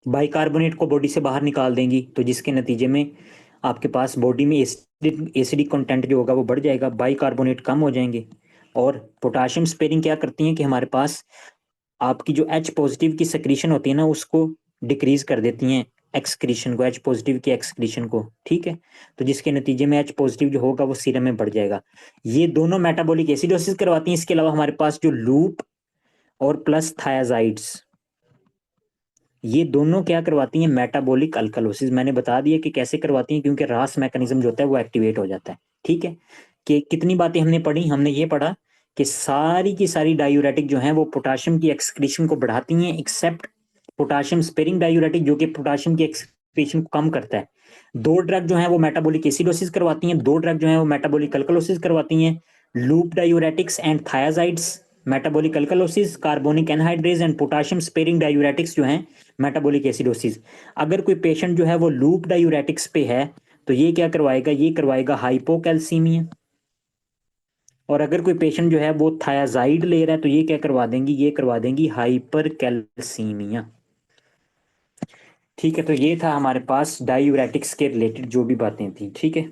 बाइकार्बोनेट को बॉडी से बाहर निकाल देंगी, तो जिसके नतीजे में आपके पास बॉडी में एसिडिक कंटेंट जो होगा वो बढ़ जाएगा, बाइकार्बोनेट कम हो जाएंगे। और पोटाशियम स्पेरिंग क्या करती हैं कि हमारे पास आपकी जो H पॉजिटिव की सेक्रीशन होती है ना उसको डिक्रीज कर देती हैं, एक्सक्रीशन को, H पॉजिटिव की एक्सक्रीशन को, ठीक है। तो जिसके नतीजे में H पॉजिटिव जो होगा वो सीरम में बढ़ जाएगा। ये दोनों मेटाबॉलिक एसिडोसिस करवाती हैं। इसके अलावा हमारे पास जो लूप और प्लस थायाजाइड्स, ये दोनों क्या करवाती हैं? Metabolic alkalosis. मैंने बता दिया कि कैसे करवाती हैं, क्योंकि रास मैकेनिज्म जो होता है वो एक्टिवेट हो जाता है, ठीक है। कि कितनी बातें हमने पढ़ी? हमने ये पढ़ा कि सारी की सारी डायूरेटिक जो हैं वो पोटाशियम की एक्सक्रीशन को बढ़ाती हैं, एक्सेप्ट पोटाशियम स्पेरिंग डायूरेटिक जो कि पोटाशियम की एक्सक्रीशन को कम करता है। दो ड्रग जो है वो मेटाबॉलिक एसिडोसिस करवाती हैं, दो ड्रग जो है वो मेटाबॉलिक अल्कलोसिस करवाती हैं। Loop diuretics and थायाजाइड्स metabolic alkalosis, carbonic anhydrase and potassium sparing diuretics जो हैं मेटाबॉलिक एसिडोसिस। अगर कोई पेशेंट जो है वो लूप डायूरेटिक्स पे है तो ये क्या करवाएगा? ये करवाएगा हाइपोकैल्सीमिया। और अगर कोई पेशेंट जो है वो थायाजाइड ले रहा है तो ये क्या करवा देंगी? ये करवा देंगी हाइपरकैल्सीमिया। ठीक है, तो ये था हमारे पास डायूरेटिक्स के रिलेटेड जो भी बातें थी, ठीक है।